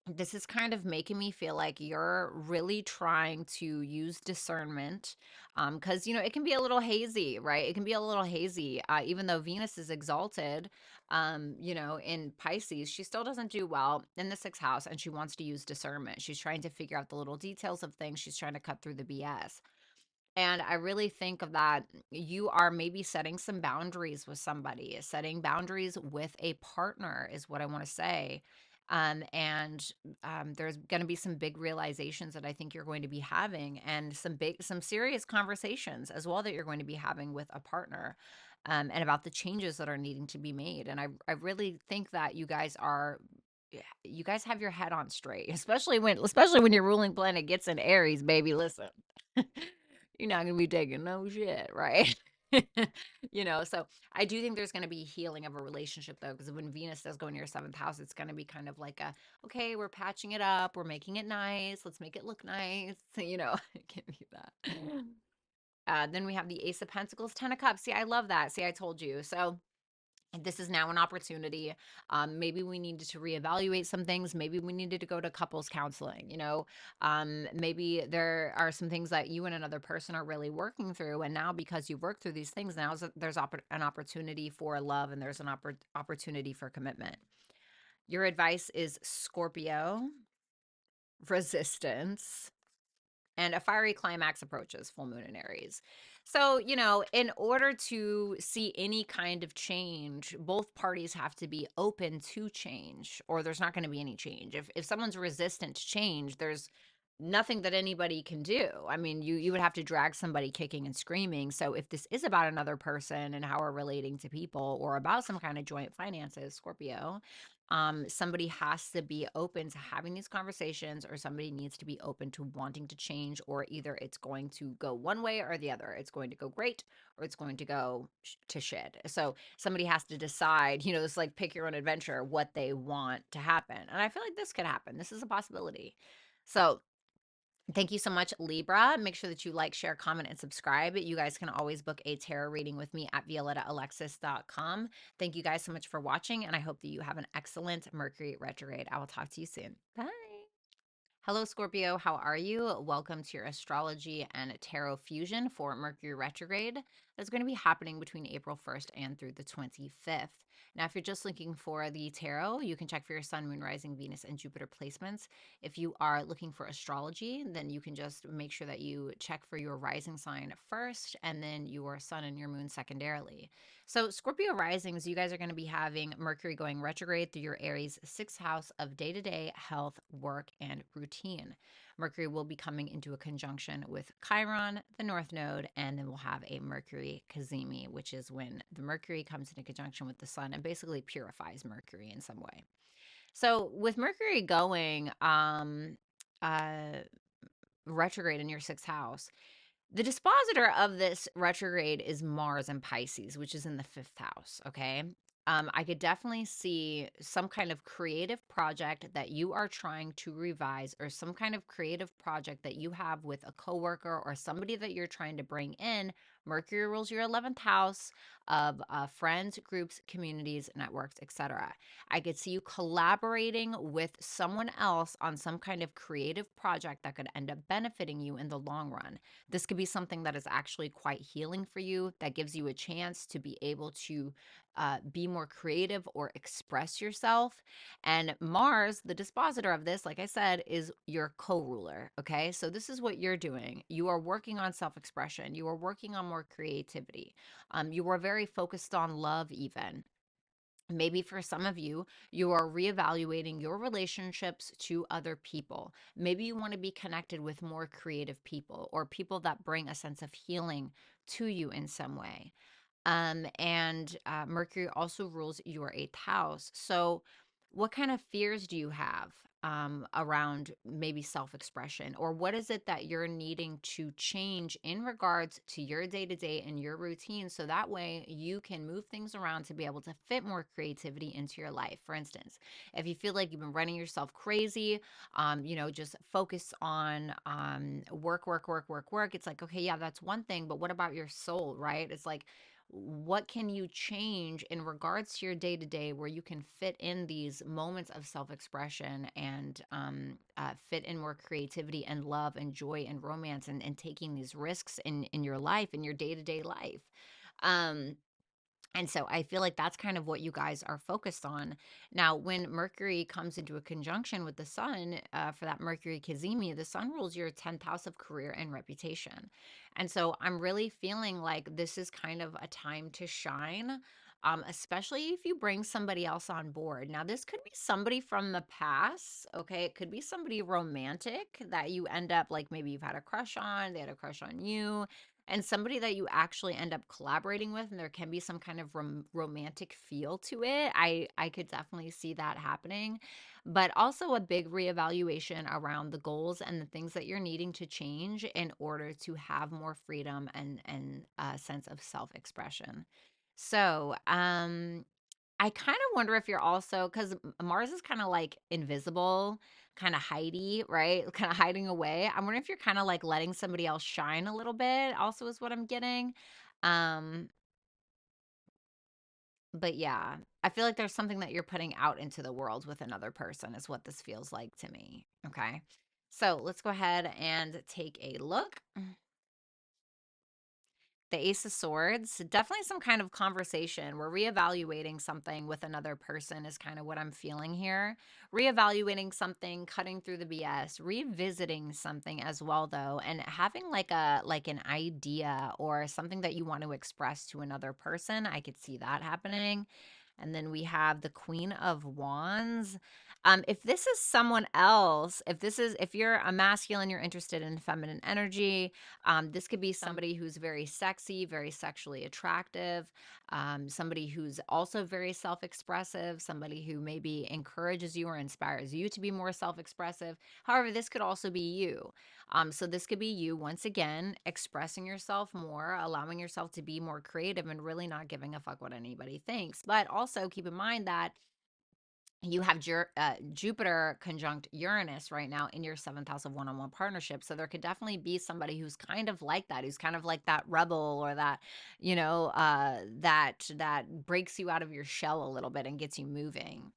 this is kind of making me feel like you're really trying to use discernment, because it can be a little hazy, right? It can be a little hazy, even though Venus is exalted, in Pisces. She still doesn't do well in the sixth house, and she wants to use discernment. She's trying to figure out the little details of things. She's trying to cut through the BS. And I really think of that you are maybe setting some boundaries with somebody, setting boundaries with a partner is what I want to say. And there's going to be some big realizations that I think you're going to be having, and some serious conversations as well that you're going to be having with a partner, and about the changes that are needing to be made. And I really think that you guys have your head on straight, especially when your ruling planet gets in Aries, baby. Listen. You're not gonna be taking no shit, right? So I do think there's gonna be healing of a relationship though, because when Venus does go in your seventh house, it's gonna be kind of like okay, we're patching it up, we're making it nice, let's make it look nice, it can be that. Then we have the Ace of Pentacles, Ten of Cups. See, I love that. See, I told you. So this is now an opportunity. Maybe we needed to reevaluate some things. Maybe we needed to go to couples counseling. Maybe there are some things that you and another person are really working through. And now, because you've worked through these things, now there's an opportunity for love, and there's an opportunity for commitment. Your advice is Scorpio, resistance, and a fiery climax approaches full moon in Aries. So, in order to see any kind of change, both parties have to be open to change, or there's not going to be any change. If someone's resistant to change, nothing that anybody can do. I mean, you would have to drag somebody kicking and screaming. So if this is about another person and how we're relating to people, or about some kind of joint finances, Scorpio, somebody has to be open to having these conversations, or somebody needs to be open to wanting to change, or either it's going to go one way or the other. It's going to go great, or it's going to go to shit. So somebody has to decide, it's like pick your own adventure, what they want to happen. And I feel like this could happen. This is a possibility. So thank you so much, Libra. Make sure that you like, share, comment, and subscribe. You guys can always book a tarot reading with me at violettaalexis.com. Thank you guys so much for watching, and I hope that you have an excellent Mercury retrograde. I will talk to you soon. Bye. Hello, Scorpio. How are you? Welcome to your astrology and tarot fusion for Mercury retrograde. That's going to be happening between April 1st and through the 25th. Now, if you're just looking for the tarot, you can check for your sun, moon, rising, Venus, and Jupiter placements. If you are looking for astrology, then you can just make sure that you check for your rising sign first, and then your sun and your moon secondarily. So Scorpio risings, you guys are going to be having Mercury going retrograde through your Aries 6th house of day-to-day health, work, and routine. Mercury will be coming into a conjunction with Chiron, the North Node, and then we'll have a Mercury cazimi, which is when the Mercury comes into conjunction with the Sun and basically purifies Mercury in some way. So with Mercury going retrograde in your 6th house, the dispositor of this retrograde is Mars in Pisces, which is in the 5th house, okay? I could definitely see some kind of creative project that you are trying to revise, or some kind of creative project that you have with a coworker or somebody that you're trying to bring in. Mercury rules your 11th house of friends, groups, communities, networks, etc. I could see you collaborating with someone else on some kind of creative project that could end up benefiting you in the long run. This could be something that is actually quite healing for you, that gives you a chance to be able to be more creative or express yourself. And Mars, the dispositor of this, like I said, is your co-ruler. Okay, so this is what you're doing. You are working on self-expression. You are working on more creativity. You are very focused on love, even. Maybe for some of you, you are reevaluating your relationships to other people. Maybe you want to be connected with more creative people, or people that bring a sense of healing to you in some way. And Mercury also rules your 8th house. So, what kind of fears do you have around maybe self expression? Or what is it that you're needing to change in regards to your day to day and your routine, so that way you can move things around to be able to fit more creativity into your life? For instance, if you feel like you've been running yourself crazy, just focus on work, work, work, work, work. It's like, okay, yeah, that's one thing, but what about your soul, right? It's like, what can you change in regards to your day to day, where you can fit in these moments of self expression, and fit in more creativity and love and joy and romance, and taking these risks in your life, in your day to day life. Um, and so I feel like that's kind of what you guys are focused on. Now, when Mercury comes into a conjunction with the Sun, for that Mercury cazimi, the Sun rules your 10th house of career and reputation. And so I'm really feeling like this is kind of a time to shine, especially if you bring somebody else on board. Now, this could be somebody from the past, okay? It could be somebody romantic that you end up, like, maybe you've had a crush on, they had a crush on you, and somebody that you actually end up collaborating with, and there can be some kind of romantic feel to it. I could definitely see that happening, but also a big reevaluation around the goals and the things that you're needing to change in order to have more freedom and a sense of self-expression. So, I kind of wonder if you're also, because Mars is kind of like invisible, kind of hidey, right? Kind of hiding away. I'm wondering if you're kind of like letting somebody else shine a little bit, also, is what I'm getting. Um, but yeah, I feel like there's something that you're putting out into the world with another person, is what this feels like to me. Okay. So let's go ahead and take a look. The Ace of Swords, definitely some kind of conversation. We're reevaluating something with another person, is kind of what I'm feeling here. Reevaluating something, cutting through the BS, revisiting something as well, though, and having like an idea or something that you want to express to another person. I could see that happening. And then we have the Queen of Wands. If this is someone else, if you're a masculine, you're interested in feminine energy, this could be somebody who's very sexy, very sexually attractive, somebody who's also very self expressive, somebody who maybe encourages you or inspires you to be more self expressive. However, this could also be you. So this could be you once again expressing yourself more, allowing yourself to be more creative, and really not giving a fuck what anybody thinks. But also keep in mind that you have Jupiter conjunct Uranus right now in your seventh house of one-on-one partnership. So there could definitely be somebody who's kind of like that, who's kind of like that rebel, or that, that breaks you out of your shell a little bit and gets you moving.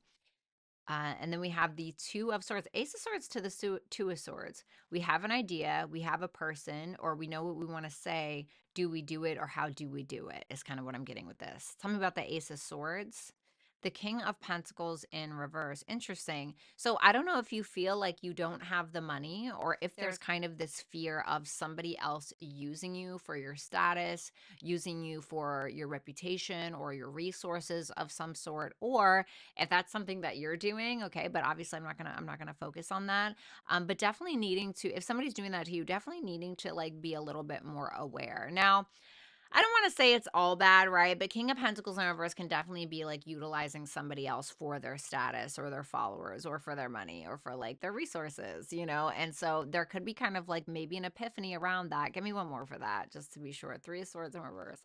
And then we have the Two of Swords, Ace of Swords to the Two of Swords. We have an idea, we have a person, or we know what we want to say. Do we do it, or how do we do it? Is kind of what I'm getting with this. Tell me about the Ace of Swords. The King of Pentacles in reverse. Interesting. So I don't know if you feel like you don't have the money, or if there's kind of this fear of somebody else using you for your status, using you for your reputation or your resources of some sort, or if that's something that you're doing, okay, but obviously I'm not gonna focus on that. But definitely needing to, if somebody's doing that to you, definitely needing to like be a little bit more aware. Now, I don't want to say it's all bad, right? But King of Pentacles in reverse can definitely be like utilizing somebody else for their status or their followers or for their money or for like their resources, you know? And so there could be kind of like maybe an epiphany around that. Give me one more for that, just to be sure. Three of Swords in reverse.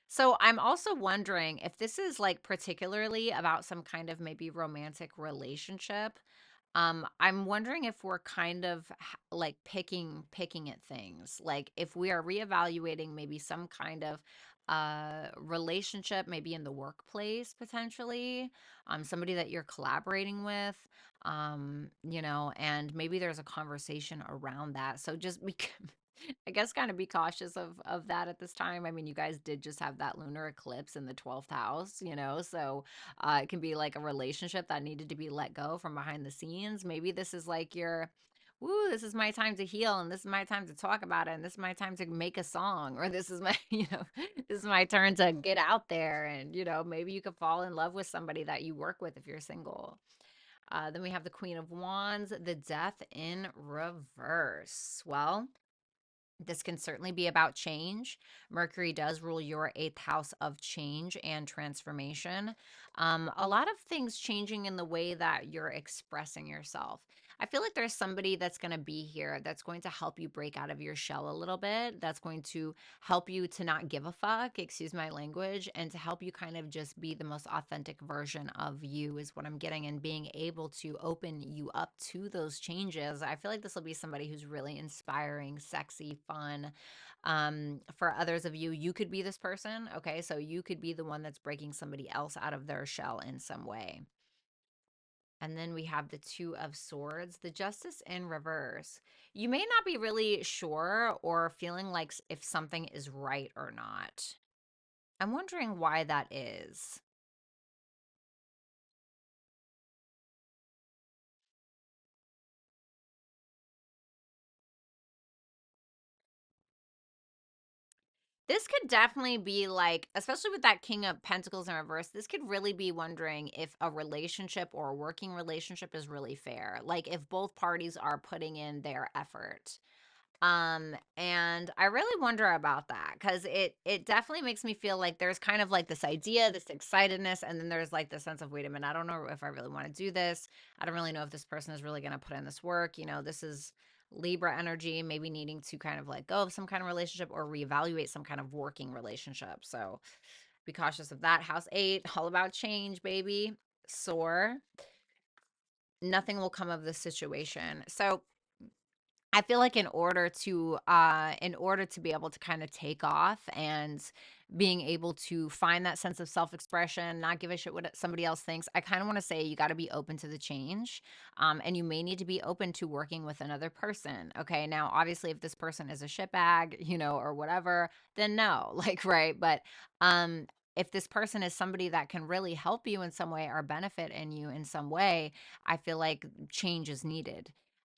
So I'm also wondering if this is like particularly about some kind of maybe romantic relationship. I'm wondering if we're kind of like picking at things. Like if we are reevaluating maybe some kind of relationship, maybe in the workplace potentially, somebody that you're collaborating with, and maybe there's a conversation around that. So just be I guess kind of be cautious of that at this time. I mean, you guys did just have that lunar eclipse in the 12th house, so it can be like a relationship that needed to be let go from behind the scenes. Maybe this is like your, woo, this is my time to heal, and this is my time to talk about it, and this is my time to make a song, or this is my, this is my turn to get out there, and maybe you could fall in love with somebody that you work with if you're single. Then we have the Queen of Wands, the Death in reverse. Well, this can certainly be about change. Mercury does rule your eighth house of change and transformation. A lot of things changing in the way that you're expressing yourself. I feel like there's somebody that's going to be here that's going to help you break out of your shell a little bit. That's going to help you to not give a fuck, excuse my language, and to help you kind of just be the most authentic version of you, is what I'm getting, and being able to open you up to those changes. I feel like this will be somebody who's really inspiring, sexy, fun. For others of you, you could be this person. Okay. So you could be the one that's breaking somebody else out of their shell in some way. And then we have the Two of Swords, the Justice in reverse. You may not be really sure or feeling like if something is right or not. I'm wondering why that is. This could definitely be like, especially with that King of Pentacles in reverse, this could really be wondering if a relationship or a working relationship is really fair. Like if both parties are putting in their effort. And I really wonder about that, because it definitely makes me feel like there's kind of like this idea, this excitedness, and then there's like the sense of, wait a minute, I don't know if I really want to do this. I don't really know if this person is really going to put in this work. This is Libra energy, maybe needing to kind of let go of some kind of relationship or reevaluate some kind of working relationship. So be cautious of that. House 8, all about change, baby. Soar. Nothing will come of this situation. So I feel like in order to be able to kind of take off and being able to find that sense of self-expression, not give a shit what somebody else thinks, I kind of want to say you got to be open to the change. And you may need to be open to working with another person. Okay. Now, obviously, if this person is a shitbag, or whatever, then no, like, right. But if this person is somebody that can really help you in some way or benefit in you in some way, I feel like change is needed.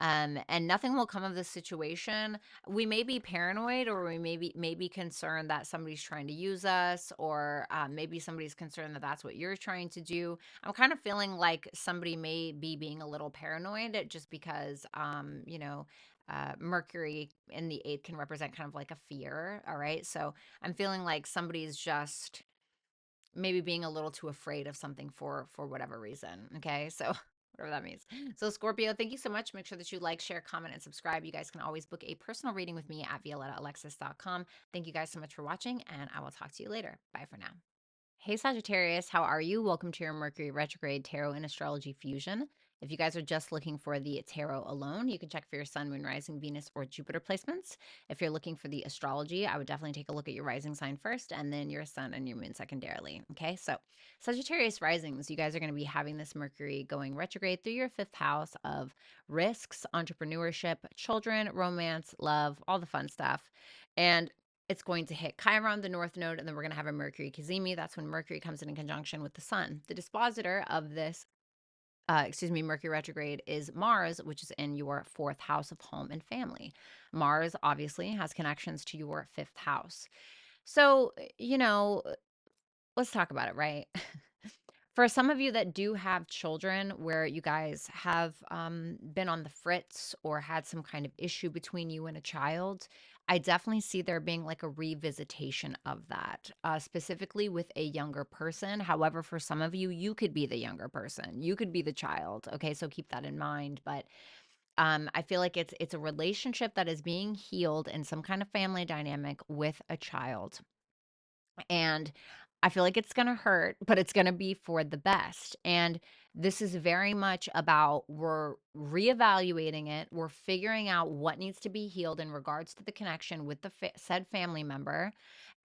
And nothing will come of this situation. We may be paranoid, or we may be concerned that somebody's trying to use us, or maybe somebody's concerned that that's what you're trying to do. I'm kind of feeling like somebody may be being a little paranoid just because, Mercury in the eighth can represent kind of like a fear. All right. So I'm feeling like somebody's just maybe being a little too afraid of something for whatever reason. Okay. So whatever that means. So Scorpio, thank you so much. Make sure that you like, share, comment, and subscribe. You guys can always book a personal reading with me at violettaalexis.com. Thank you guys so much for watching, and I will talk to you later. Bye for now. Hey Sagittarius, how are you? Welcome to your Mercury Retrograde Tarot and Astrology Fusion. If you guys are just looking for the tarot alone, you can check for your Sun, Moon, Rising, Venus, or Jupiter placements. If you're looking for the astrology, I would definitely take a look at your rising sign first, and then your Sun and your Moon secondarily. Okay, so Sagittarius risings, you guys are going to be having this Mercury going retrograde through your fifth house of risks, entrepreneurship, children, romance, love, all the fun stuff. And it's going to hit Chiron, the north node, and then we're going to have a Mercury cazimi. That's when Mercury comes in conjunction with the sun. The dispositor of this, Mercury retrograde is Mars, which is in your fourth house of home and family. Mars obviously has connections to your fifth house. So, let's talk about it, right? For some of you that do have children where you guys have been on the fritz or had some kind of issue between you and a child, I definitely see there being like a revisitation of that, specifically with a younger person. However, for some of you, you could be the younger person, you could be the child. Okay, so keep that in mind. But I feel like it's a relationship that is being healed in some kind of family dynamic with a child. And I feel like it's going to hurt, but it's going to be for the best. And this is very much about we're reevaluating it. We're figuring out what needs to be healed in regards to the connection with the said family member.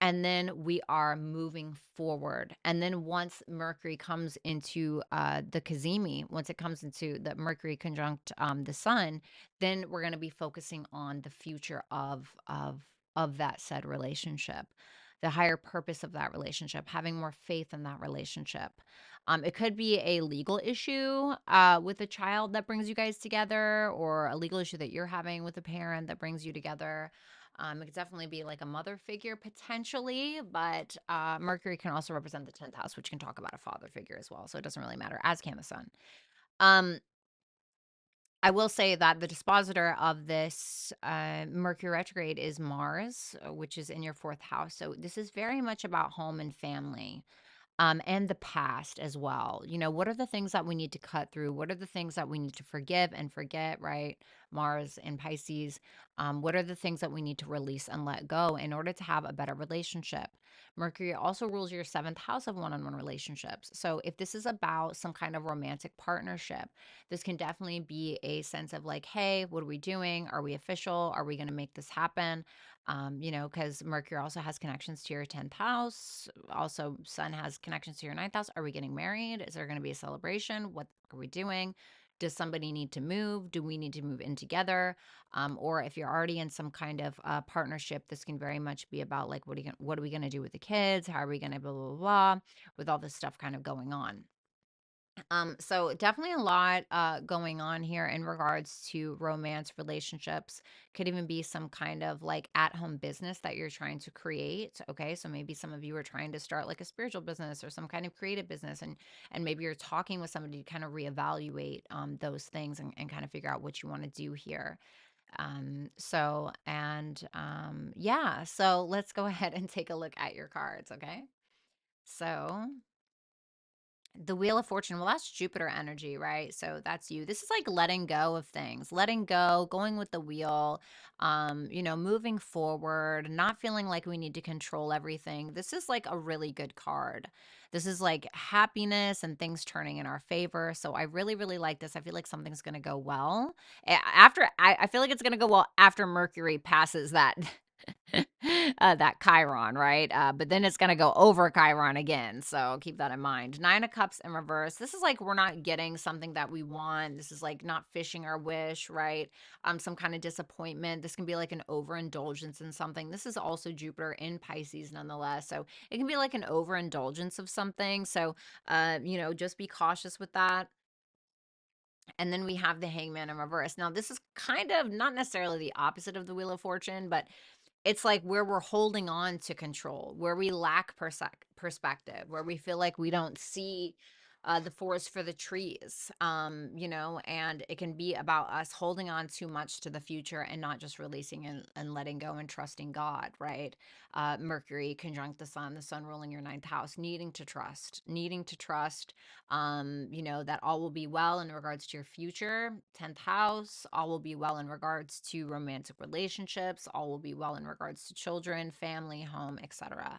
And then we are moving forward. And then once Mercury comes into the Kazemi, once it comes into the Mercury conjunct the Sun, then we're going to be focusing on the future of that said relationship, the higher purpose of that relationship, having more faith in that relationship. It could be a legal issue with a child that brings you guys together, or a legal issue that you're having with a parent that brings you together. It could definitely be like a mother figure potentially, but Mercury can also represent the 10th house, which can talk about a father figure as well. So it doesn't really matter, as can the sun. Um, I will say that the dispositor of this Mercury retrograde is Mars, which is in your fourth house. So this is very much about home and family, and the past as well. What are the things that we need to cut through? What are the things that we need to forgive and forget, right? Mars and Pisces. What are the things that we need to release and let go in order to have a better relationship? Mercury also rules your seventh house of one on one relationships. So, if this is about some kind of romantic partnership, this can definitely be a sense of like, hey, what are we doing? Are we official? Are we going to make this happen? Because Mercury also has connections to your 10th house. Also, Sun has connections to your ninth house. Are we getting married? Is there going to be a celebration? What are we doing? Does somebody need to move? Do we need to move in together? Or if you're already in some kind of partnership, this can very much be about like, what are we going to do with the kids? How are we going to blah, blah, blah, blah, with all this stuff kind of going on. So definitely a lot going on here in regards to romance, relationships. Could even be some kind of like at-home business that you're trying to create. Okay, so maybe some of you are trying to start like a spiritual business or some kind of creative business, and maybe you're talking with somebody to kind of reevaluate those things, and kind of figure out what you want to do here. Yeah, so let's go ahead and take a look at your cards. Okay, so the Wheel of Fortune, well, that's Jupiter energy, right? So that's you. This is like letting go of things, letting go, going with the wheel, moving forward, not feeling like we need to control everything. This is like a really good card. This is like happiness and things turning in our favor. So I really, really like this. I feel like something's going to go well. I feel like it's going to go well after Mercury passes that that Chiron, right? But then it's going to go over Chiron again. So keep that in mind. Nine of Cups in reverse. This is like we're not getting something that we want. This is like not fishing our wish, right? Some kind of disappointment. This can be like an overindulgence in something. This is also Jupiter in Pisces nonetheless. So it can be like an overindulgence of something. So, just be cautious with that. And then we have the Hangman in reverse. Now, this is kind of not necessarily the opposite of the Wheel of Fortune, but it's like where we're holding on to control, where we lack perspective, where we feel like we don't see the forest for the trees, and it can be about us holding on too much to the future and not just releasing and letting go and trusting God, right? Mercury conjunct the sun ruling your ninth house, needing to trust, that all will be well in regards to your future. 10th house, all will be well in regards to romantic relationships, all will be well in regards to children, family, home, etc.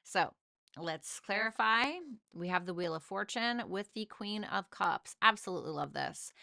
So let's clarify. We have the Wheel of Fortune with the Queen of Cups. Absolutely love this.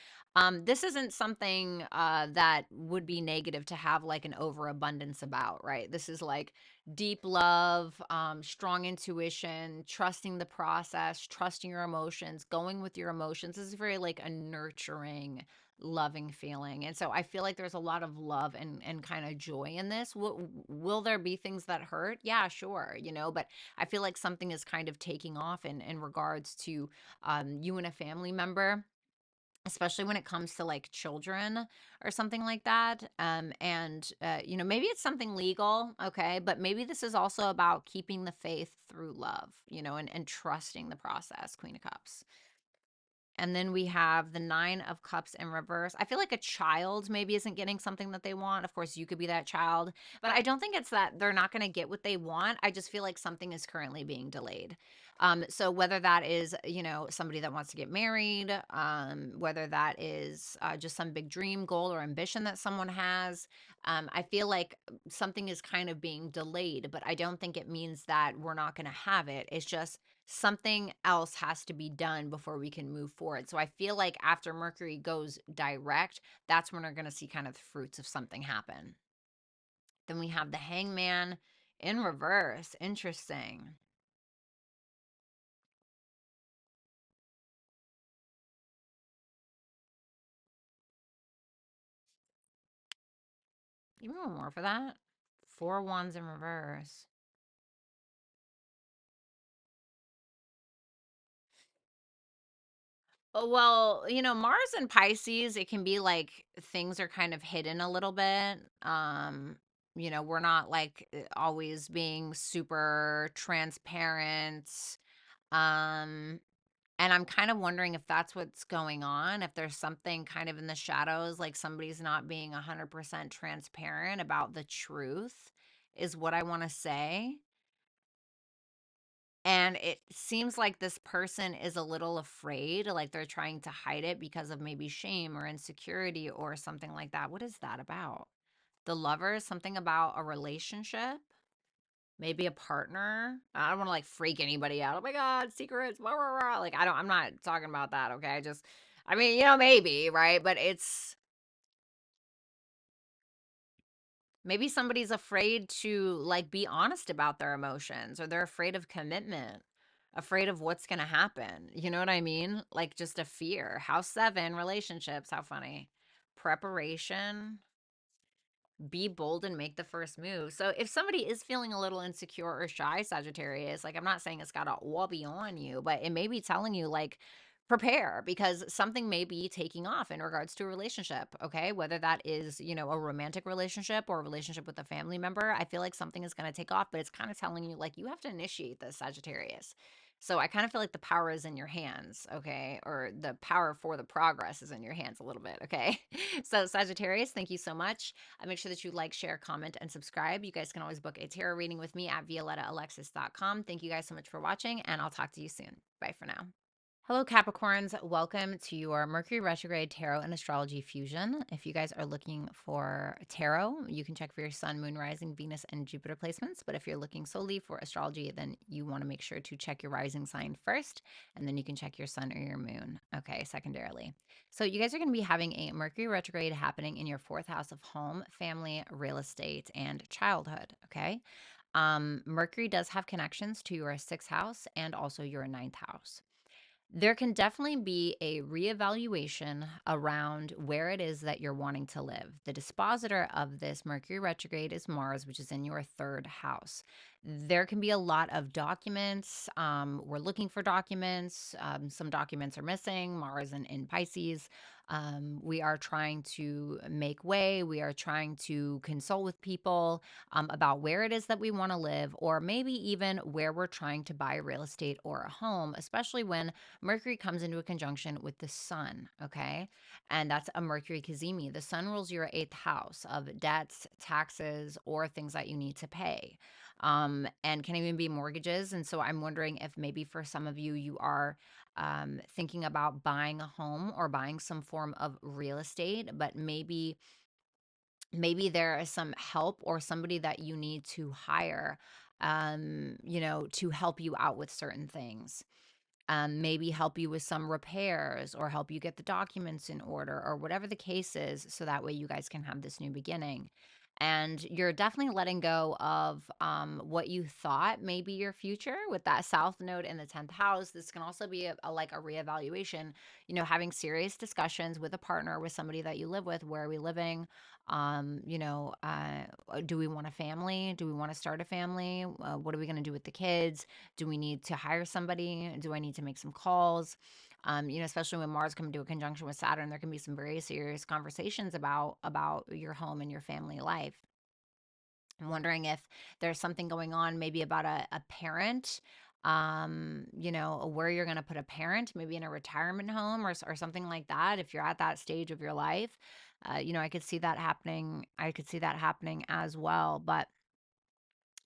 This isn't something that would be negative to have like an overabundance about, right? This is like deep love, strong intuition, trusting the process, trusting your emotions, going with your emotions. This is very like a nurturing, loving feeling. And so I feel like there's a lot of love and kind of joy in this. Will there be things that hurt? Yeah, sure, but I feel like something is kind of taking off in regards to you and a family member, especially when it comes to like children or something like that. Maybe it's something legal, okay, but maybe this is also about keeping the faith through love, and trusting the process. Queen of Cups. And then we have the Nine of Cups in reverse. I feel like a child maybe isn't getting something that they want. Of course, you could be that child, but I don't think it's that they're not going to get what they want. I just feel like something is currently being delayed. So whether that is, somebody that wants to get married, whether that is just some big dream, goal, or ambition that someone has, I feel like something is kind of being delayed, but I don't think it means that we're not going to have it. It's just something else has to be done before we can move forward. So I feel like after Mercury goes direct, that's when we're going to see kind of the fruits of something happen. Then we have the Hangman in reverse. Interesting. Even one more for that. Four Wands in reverse. Oh, well, Mars and Pisces, it can be like things are kind of hidden a little bit. We're not like always being super transparent. Um, and I'm kind of wondering if that's what's going on, if there's something kind of in the shadows, like somebody's not being 100% transparent about the truth, is what I want to say. And it seems like this person is a little afraid, like they're trying to hide it because of maybe shame or insecurity or something like that. What is that about? The Lovers, something about a relationship, maybe a partner. I don't want to like freak anybody out. Oh my God, secrets, blah, blah, blah. Like, I'm not talking about that. Okay. I mean, maybe, right? But it's maybe somebody's afraid to like be honest about their emotions, or they're afraid of commitment, afraid of what's going to happen. You know what I mean? Like just a fear. House 7, relationships. How funny. Preparation. Be bold and make the first move. So if somebody is feeling a little insecure or shy, Sagittarius, like I'm not saying it's got to all be on you, but it may be telling you like prepare, because something may be taking off in regards to a relationship, okay? Whether that is, a romantic relationship or a relationship with a family member, I feel like something is going to take off, but it's kind of telling you like you have to initiate this, Sagittarius. So I kind of feel like the power is in your hands, okay? Or the power for the progress is in your hands a little bit, okay? So Sagittarius, thank you so much. Make sure that you like, share, comment, and subscribe. You guys can always book a tarot reading with me at violettaalexis.com. Thank you guys so much for watching, and I'll talk to you soon. Bye for now. Hello, Capricorns. Welcome to your Mercury Retrograde Tarot and Astrology Fusion. If you guys are looking for tarot, you can check for your Sun, Moon, Rising, Venus, and Jupiter placements. But if you're looking solely for astrology, then you want to make sure to check your rising sign first, and then you can check your Sun or your Moon, okay, secondarily. So you guys are going to be having a Mercury Retrograde happening in your 4th house of home, family, real estate, and childhood, okay? Mercury does have connections to your 6th house and also your 9th house. There can definitely be a reevaluation around where it is that you're wanting to live. The dispositor of this Mercury retrograde is Mars, which is in your 3rd house. There can be a lot of documents. We're looking for documents. Some documents are missing. Mars in Pisces. We are trying to make way. We are trying to consult with people about where it is that we want to live, or maybe even where we're trying to buy real estate or a home, especially when Mercury comes into a conjunction with the sun. Okay. And that's a Mercury Kazemi. The sun rules your eighth house of debts, taxes, or things that you need to pay. And can even be mortgages. And so I'm wondering if maybe for some of you, you are thinking about buying a home or buying some form of real estate, but maybe there is some help or somebody that you need to hire, to help you out with certain things. Maybe help you with some repairs or help you get the documents in order or whatever the case is, so that way you guys can have this new beginning. And you're definitely letting go of what you thought may be your future with that South Node in the 10th house. This can also be like a reevaluation, having serious discussions with a partner, with somebody that you live with. Where are we living? Do we want a family? Do we want to start a family? What are we going to do with the kids? Do we need to hire somebody? Do I need to make some calls? Especially when Mars come into a conjunction with Saturn, there can be some very serious conversations about your home and your family life. I'm wondering if there's something going on, maybe about a parent, where you're going to put a parent, maybe in a retirement home or something like that. If you're at that stage of your life, I could see that happening. I could see that happening as well. But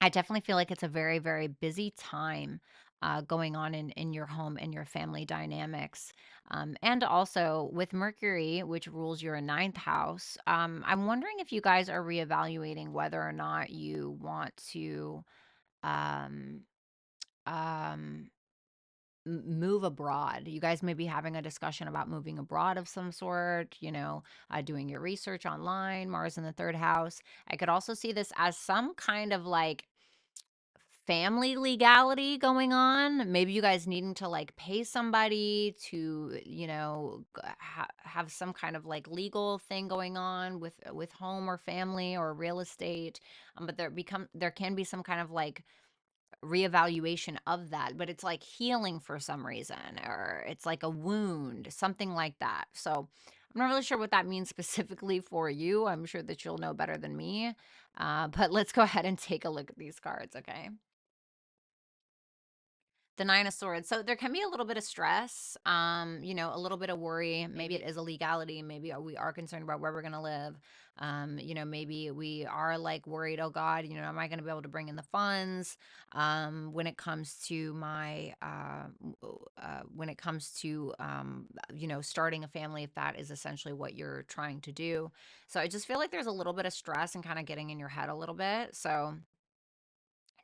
I definitely feel like it's a very, very busy time going on in your home and your family dynamics. And also with Mercury, which rules your ninth house, I'm wondering if you guys are reevaluating whether or not you want to um, um, move abroad. You guys may be having a discussion about moving abroad of some sort, doing your research online, Mars in the third house. I could also see this as some kind of like family legality going on. Maybe you guys needing to like pay somebody to, have some kind of like legal thing going on with home or family or real estate. But there can be some kind of like reevaluation of that, but it's like healing for some reason, or it's like a wound, something like that. So I'm not really sure what that means specifically for you. I'm sure that you'll know better than me. But let's go ahead and take a look at these cards, okay? The Nine of Swords. So there can be a little bit of stress, a little bit of worry. Maybe it is a legality. Maybe we are concerned about where we're going to live. Maybe we are like worried, oh God, am I going to be able to bring in the funds? When it comes to when it comes to, starting a family, if that is essentially what you're trying to do. So I just feel like there's a little bit of stress and kind of getting in your head a little bit. So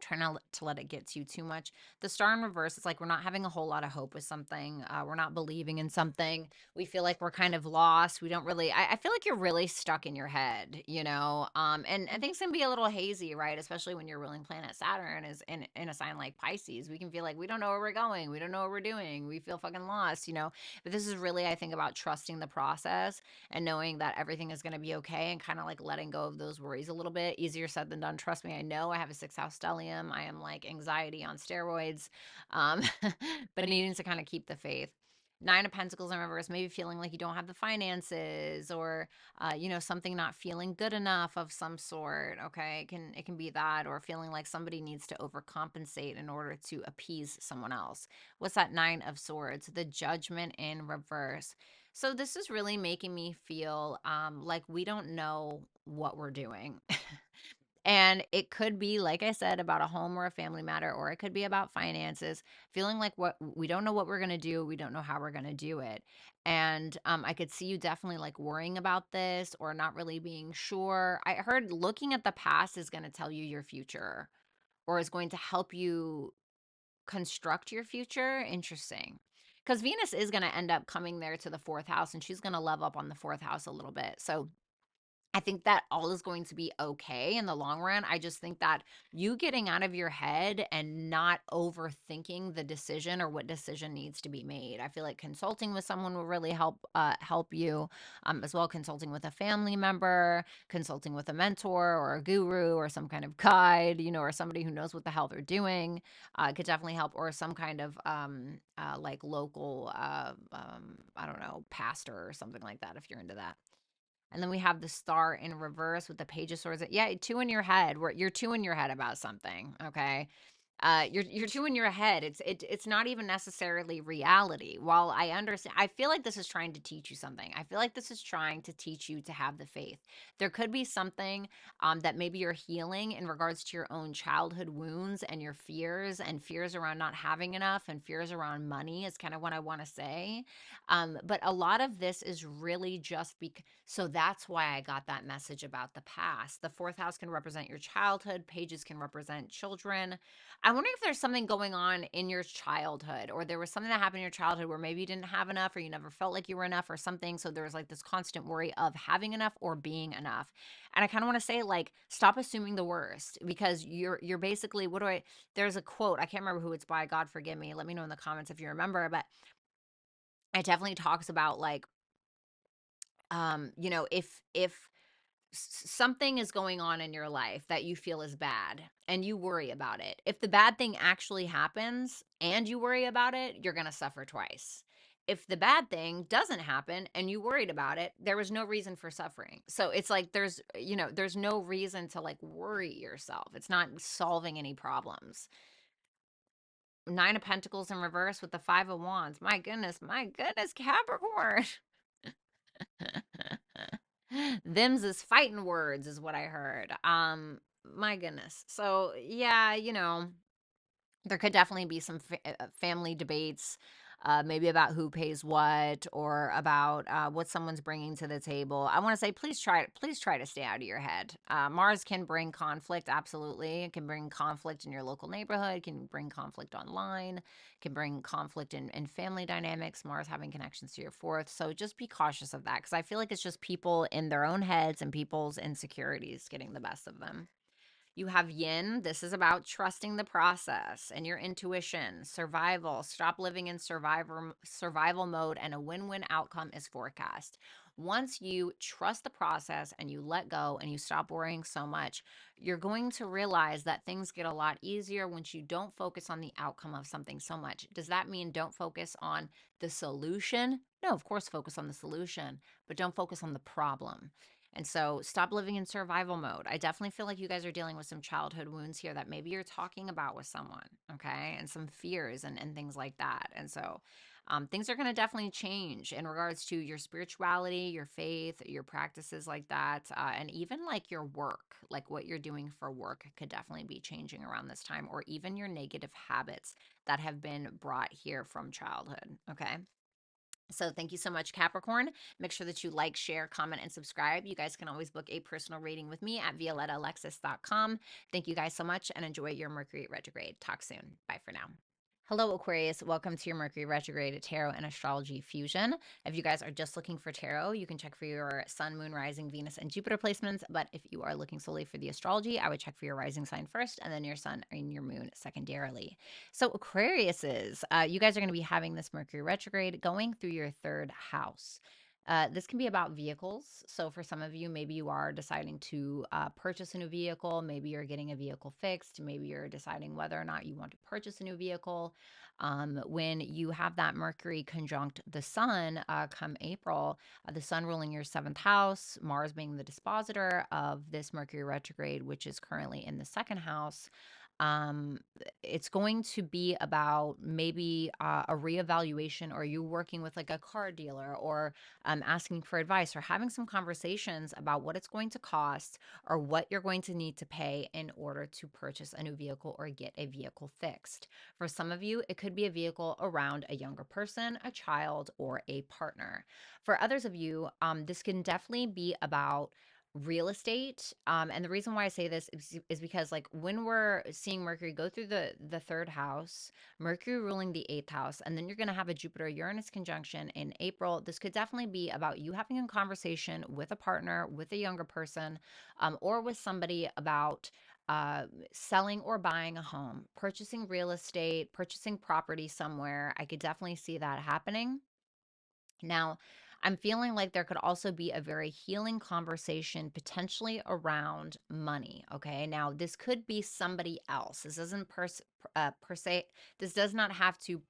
try not to let it get to you too much. The star in reverse, it's like we're not having a whole lot of hope with something. We're not believing in something. We feel like we're kind of lost. We don't really, I feel like you're really stuck in your head, and things can be a little hazy, right? Especially when your ruling planet Saturn is in a sign like Pisces. We can feel like we don't know where we're going. We don't know what we're doing. We feel fucking lost. But this is really, I think, about trusting the process and knowing that everything is going to be okay, and kind of like letting go of those worries a little bit. Easier said than done. Trust me, I know. I have a sixth house stellium. I am like anxiety on steroids, um, but needing to kind of keep the faith. Nine of Pentacles in reverse, maybe feeling like you don't have the finances, or something not feeling good enough of some sort. Okay, it can be that, or feeling like somebody needs to overcompensate in order to appease someone else. What's that Nine of Swords? The Judgment in reverse. So this is really making me feel like we don't know what we're doing. And it could be, like I said, about a home or a family matter, or it could be about finances, feeling like what we don't know what we're going to do. We don't know how we're going to do it. And I could see you definitely like worrying about this or not really being sure. I heard looking at the past is going to tell you your future, or is going to help you construct your future. Interesting. Because Venus is going to end up coming there to the fourth house, and she's going to love up on the fourth house a little bit. So I think that all is going to be okay in the long run. I just think that you getting out of your head and not overthinking the decision or what decision needs to be made. I feel like consulting with someone will really help you, as well. Consulting with a family member, consulting with a mentor or a guru or some kind of guide, or somebody who knows what the hell they're doing, could definitely help. Or some kind of like local, I don't know, pastor or something like that if you're into that. And then we have the star in reverse with the page of swords. Yeah, two in your head. Where you're two in your head about something. Okay, you're two in your head. It's not even necessarily reality. While I understand, I feel like this is trying to teach you something. I feel like this is trying to teach you to have the faith. There could be something that maybe you're healing in regards to your own childhood wounds and your fears around not having enough and fears around money is kind of what I want to say. But a lot of this is really just because, so that's why I got that message about the past. The fourth house can represent your childhood, pages can represent children. I wonder if there's something going on in your childhood, or there was something that happened in your childhood where maybe you didn't have enough, or you never felt like you were enough, or something. So there was like this constant worry of having enough or being enough. And I kind of want to say, like, stop assuming the worst, because you're basically, what do I, there's a quote, I can't remember who it's by, God forgive me. Let me know in the comments if you remember, but it definitely talks about like, if something is going on in your life that you feel is bad and you worry about it, if the bad thing actually happens and you worry about it, you're going to suffer twice. If the bad thing doesn't happen and you worried about it, there was no reason for suffering. So it's like there's no reason to like worry yourself. It's not solving any problems. Nine of Pentacles in reverse with the Five of Wands. My goodness, Capricorn. Them's is fighting words is what I heard. My goodness. So yeah, there could definitely be some family debates, maybe about who pays what, or about what someone's bringing to the table. I want to say, please try to stay out of your head. Mars can bring conflict, absolutely. It can bring conflict in your local neighborhood, can bring conflict online, can bring conflict in family dynamics. Mars having connections to your fourth, so just be cautious of that, because I feel like it's just people in their own heads and people's insecurities getting the best of them. You have yin. This is about trusting the process and your intuition, survival. Stop living in survival mode, and a win-win outcome is forecast. Once you trust the process and you let go and you stop worrying so much, you're going to realize that things get a lot easier once you don't focus on the outcome of something so much. Does that mean don't focus on the solution? No, of course, focus on the solution, but don't focus on the problem. And so stop living in survival mode. I definitely feel like you guys are dealing with some childhood wounds here that maybe you're talking about with someone, okay? And some fears and things like that. And so things are going to definitely change in regards to your spirituality, your faith, your practices like that, and even like your work, like what you're doing for work could definitely be changing around this time, or even your negative habits that have been brought here from childhood, okay? So thank you so much, Capricorn. Make sure that you like, share, comment, and subscribe. You guys can always book a personal reading with me at violettaalexis.com. Thank you guys so much, and enjoy your Mercury retrograde. Talk soon. Bye for now. Hello, Aquarius. Welcome to your Mercury Retrograde Tarot and Astrology Fusion. If you guys are just looking for tarot, you can check for your Sun, Moon, Rising, Venus, and Jupiter placements. But if you are looking solely for the astrology, I would check for your rising sign first, and then your Sun and your Moon secondarily. So, Aquariuses, you guys are going to be having this Mercury Retrograde going through your third house. This can be about vehicles. So, for some of you, maybe you are deciding to purchase a new vehicle. Maybe you're getting a vehicle fixed. Maybe you're deciding whether or not you want to purchase a new vehicle. When you have that Mercury conjunct the Sun come April, the Sun ruling your seventh house, Mars being the dispositor of this Mercury retrograde, which is currently in the second house. Um, it's going to be about maybe a reevaluation, or you working with like a car dealer, or asking for advice, or having some conversations about what it's going to cost or what you're going to need to pay in order to purchase a new vehicle or get a vehicle fixed. For some of you, it could be a vehicle around a younger person, a child, or a partner. For others of you, this can definitely be about real estate. And the reason why I say this is because like when we're seeing Mercury go through the third house, Mercury ruling the eighth house, and then you're going to have a Jupiter Uranus conjunction in April. This could definitely be about you having a conversation with a partner, with a younger person, or with somebody about uh, selling or buying a home, purchasing real estate, purchasing property somewhere. I could definitely see that happening. Now, I'm feeling like there could also be a very healing conversation potentially around money. Okay. Now, this could be somebody else. This doesn't per se, this does not have to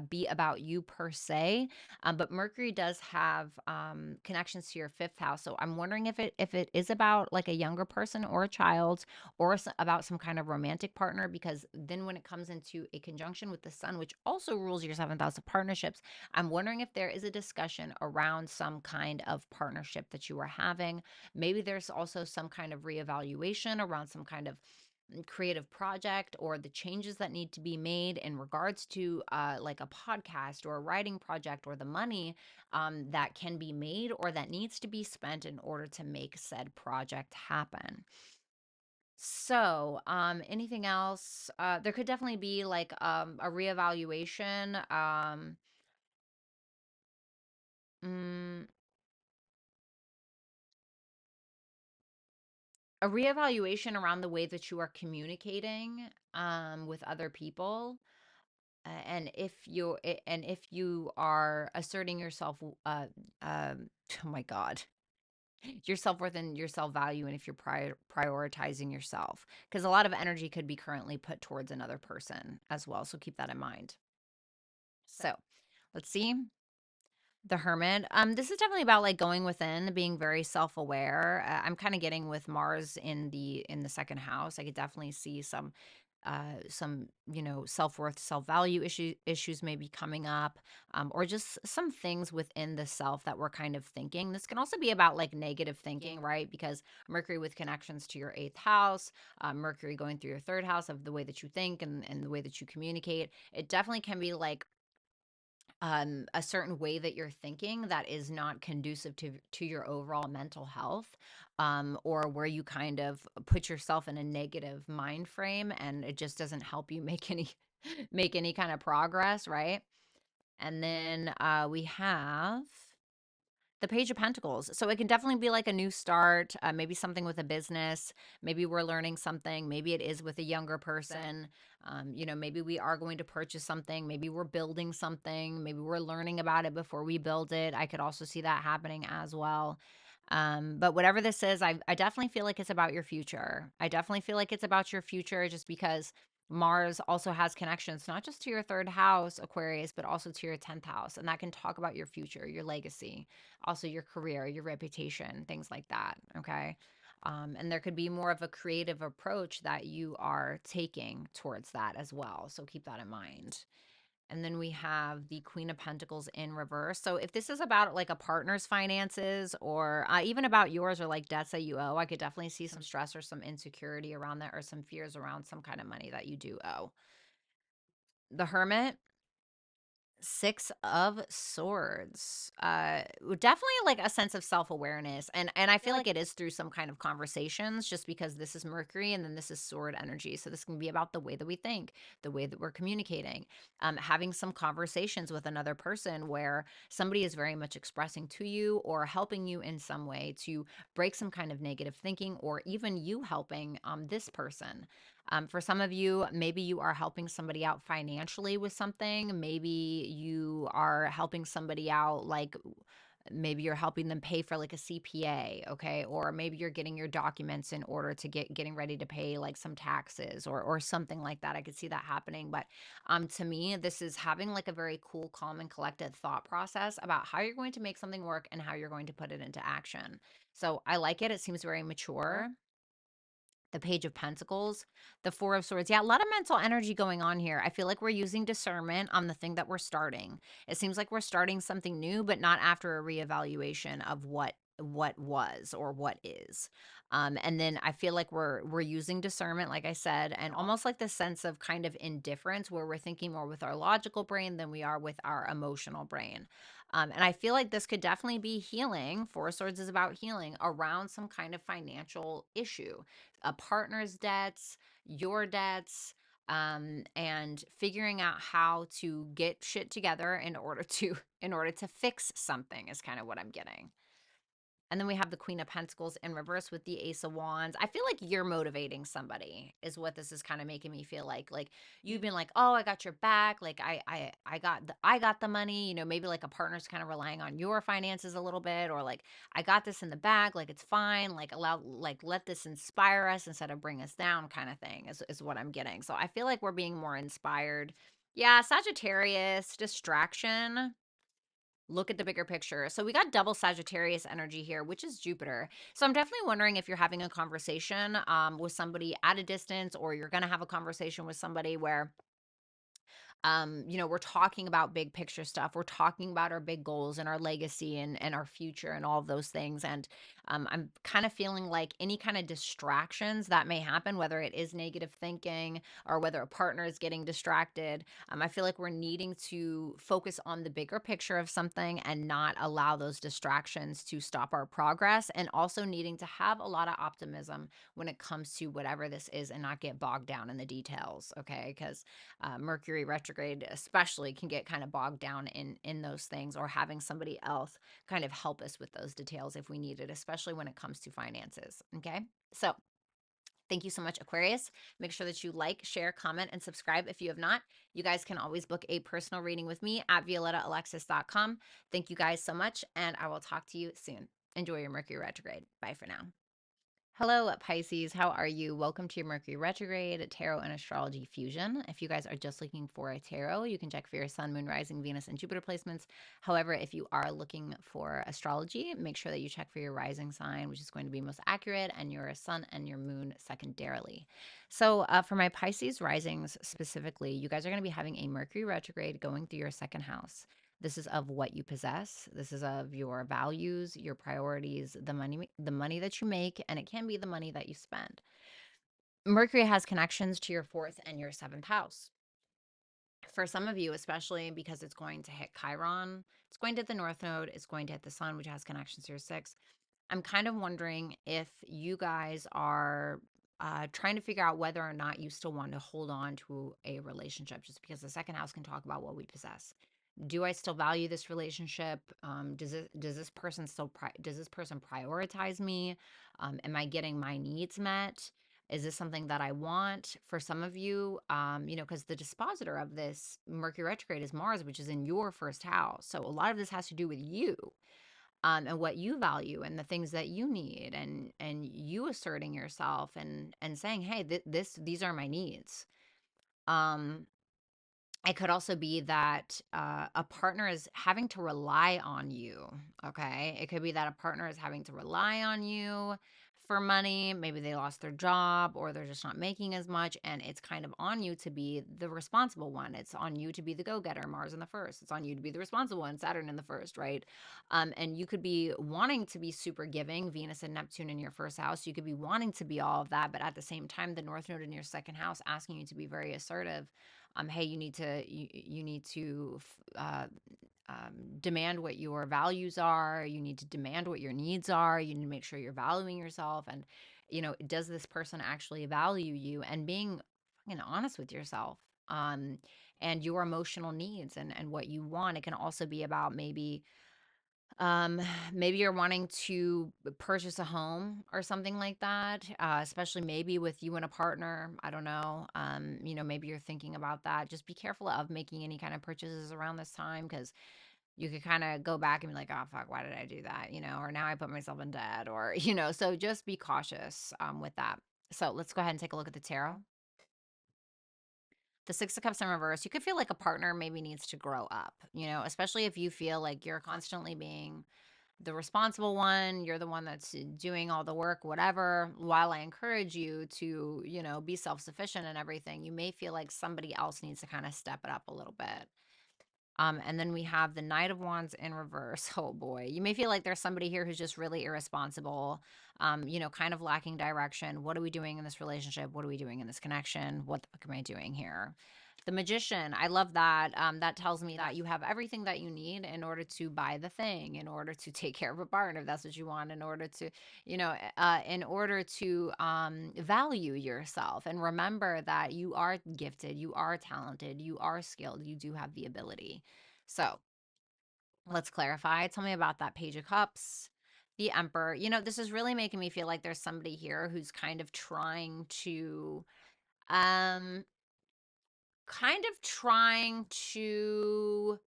be about you per se, but Mercury does have connections to your fifth house. So I'm wondering if it is about like a younger person or a child, or about some kind of romantic partner. Because then when it comes into a conjunction with the Sun, which also rules your seventh house of partnerships, I'm wondering if there is a discussion around some kind of partnership that you are having. Maybe there's also some kind of reevaluation around some kind of creative project, or the changes that need to be made in regards to like a podcast or a writing project, or the money that can be made or that needs to be spent in order to make said project happen. So, anything else? There could definitely be like a reevaluation. Mm, a reevaluation around the way that you are communicating with other people, and if you are asserting yourself, oh my god, your self-worth and your self-value, and if you're prioritizing yourself, because a lot of energy could be currently put towards another person as well, so keep that in mind. So let's see. The Hermit. This is definitely about like going within, being very self-aware. I'm kind of getting with Mars in the second house. I could definitely see some self-worth, self-value issues maybe coming up, or just some things within the self that we're kind of thinking. This can also be about like negative thinking, right? Because Mercury with connections to your eighth house, Mercury going through your third house of the way that you think and the way that you communicate. It definitely can be like a certain way that you're thinking that is not conducive to your overall mental health, or where you kind of put yourself in a negative mind frame, and it just doesn't help you make any make any kind of progress, right? And then we have the Page of Pentacles. So it can definitely be like a new start, maybe something with a business. Maybe we're learning something. Maybe it is with a younger person. Maybe we are going to purchase something. Maybe we're building something. Maybe we're learning about it before we build it. I could also see that happening as well. But whatever this is, I definitely feel like it's about your future. I definitely feel like it's about your future, just because Mars also has connections, not just to your third house, Aquarius, but also to your 10th house. And that can talk about your future, your legacy, also your career, your reputation, things like that. Okay. And there could be more of a creative approach that you are taking towards that as well. So keep that in mind. And then we have the Queen of Pentacles in reverse. So if this is about like a partner's finances, or even about yours, or like debts that you owe, I could definitely see some stress or some insecurity around that, or some fears around some kind of money that you do owe. The Hermit. Six of Swords. Definitely like a sense of self-awareness. And I feel like it is through some kind of conversations, just because this is Mercury and then this is sword energy. So this can be about the way that we think, the way that we're communicating, having some conversations with another person where somebody is very much expressing to you or helping you in some way to break some kind of negative thinking, or even you helping this person. For some of you, maybe you are helping somebody out financially with something. Maybe you are helping somebody out, like maybe you're helping them pay for like a CPA, okay? Or maybe you're getting your documents in order to getting ready to pay like some taxes, or something like that. I could see that happening. But to me, this is having like a very cool, calm, and collected thought process about how you're going to make something work and how you're going to put it into action. So I like it. It seems very mature. The Page of Pentacles, the Four of Swords. Yeah, a lot of mental energy going on here. I feel like we're using discernment on the thing that we're starting. It seems like we're starting something new, but not after a reevaluation of what what was or what is. And then I feel like we're using discernment, like I said, and almost like the sense of kind of indifference where we're thinking more with our logical brain than we are with our emotional brain. And I feel like this could definitely be healing. Four of Swords is about healing around some kind of financial issue, a partner's debts, your debts, and figuring out how to get shit together in order to fix something is kind of what I'm getting. And then we have the Queen of Pentacles in reverse with the Ace of Wands. I feel like you're motivating somebody is what this is kind of making me feel like. Like you've been like, "Oh, I got your back. Like I got the money." You know, maybe like a partner's kind of relying on your finances a little bit, or like, "I got this in the bag. Like it's fine. Like let this inspire us instead of bring us down," kind of thing is what I'm getting. So I feel like we're being more inspired. Yeah, Sagittarius, distraction. Look at the bigger picture. So we got double Sagittarius energy here, which is Jupiter. So I'm definitely wondering if you're having a conversation with somebody at a distance, or you're going to have a conversation with somebody where we're talking about big picture stuff. We're talking about our big goals and our legacy and our future and all of those things. And I'm kind of feeling like any kind of distractions that may happen, whether it is negative thinking or whether a partner is getting distracted, I feel like we're needing to focus on the bigger picture of something and not allow those distractions to stop our progress, and also needing to have a lot of optimism when it comes to whatever this is and not get bogged down in the details. Okay. Because Mercury retrograde especially can get kind of bogged down in those things, or having somebody else kind of help us with those details if we need it, especially when it comes to finances. Okay, so thank you so much, Aquarius. Make sure that you like, share, comment, and subscribe if you have not. You guys can always book a personal reading with me at violettaalexis.com. Thank you guys so much, and I will talk to you soon. Enjoy your Mercury retrograde. Bye for now. Hello, Pisces. How are you? Welcome to your Mercury Retrograde Tarot and Astrology Fusion. If you guys are just looking for a tarot, you can check for your Sun, Moon, Rising, Venus, and Jupiter placements. However, if you are looking for astrology, make sure that you check for your rising sign, which is going to be most accurate, and your Sun and your Moon secondarily. So, for my Pisces risings specifically, you guys are going to be having a Mercury Retrograde going through your second house. This is of what you possess. This is of your values, your priorities, the money that you make, and it can be the money that you spend. Mercury has connections to your fourth and your seventh house. For some of you, especially because it's going to hit Chiron, it's going to hit the North Node, it's going to hit the Sun, which has connections to your sixth. I'm kind of wondering if you guys are trying to figure out whether or not you still want to hold on to a relationship, just because the second house can talk about what we possess. Do I still value this relationship? Does this person does this person prioritize me? Am I getting my needs met? Is this something that I want? For some of you, because the dispositor of this Mercury retrograde is Mars, which is in your first house. So a lot of this has to do with you, and what you value and the things that you need, and you asserting yourself and saying, hey, these are my needs. It could also be that a partner is having to rely on you. Okay. It could be that a partner is having to rely on you for money. Maybe they lost their job, or they're just not making as much. And it's kind of on you to be the responsible one. It's on you to be the go getter, Mars in the first. It's on you to be the responsible one, Saturn in the first, right? And you could be wanting to be super giving, Venus and Neptune in your first house. You could be wanting to be all of that. But at the same time, the North Node in your second house asking you to be very assertive. Hey, you need to demand what your values are. You need to demand what your needs are. You need to make sure you're valuing yourself. And does this person actually value you? And being fucking honest with yourself, and your emotional needs and what you want. It can also be about um, maybe you're wanting to purchase a home or something like that, especially maybe with you and a partner. I don't know. Maybe you're thinking about that. Just be careful of making any kind of purchases around this time, because you could kind of go back and be like, oh, fuck, why did I do that? Or now I put myself in debt, or, so just be cautious with that. So let's go ahead and take a look at the tarot. The Six of Cups in reverse, you could feel like a partner maybe needs to grow up, especially if you feel like you're constantly being the responsible one, you're the one that's doing all the work, whatever. While I encourage you to, be self-sufficient and everything, you may feel like somebody else needs to kind of step it up a little bit. And then we have the Knight of Wands in reverse. Oh boy. You may feel like there's somebody here who's just really irresponsible, kind of lacking direction. What are we doing in this relationship? What are we doing in this connection? What the fuck am I doing here? The Magician, I love that. That tells me that you have everything that you need in order to buy the thing, in order to take care of a partner, if that's what you want, in order to, value yourself and remember that you are gifted, you are talented, you are skilled, you do have the ability. So let's clarify. Tell me about that Page of Cups, the Emperor. This is really making me feel like there's somebody here who's um, trying to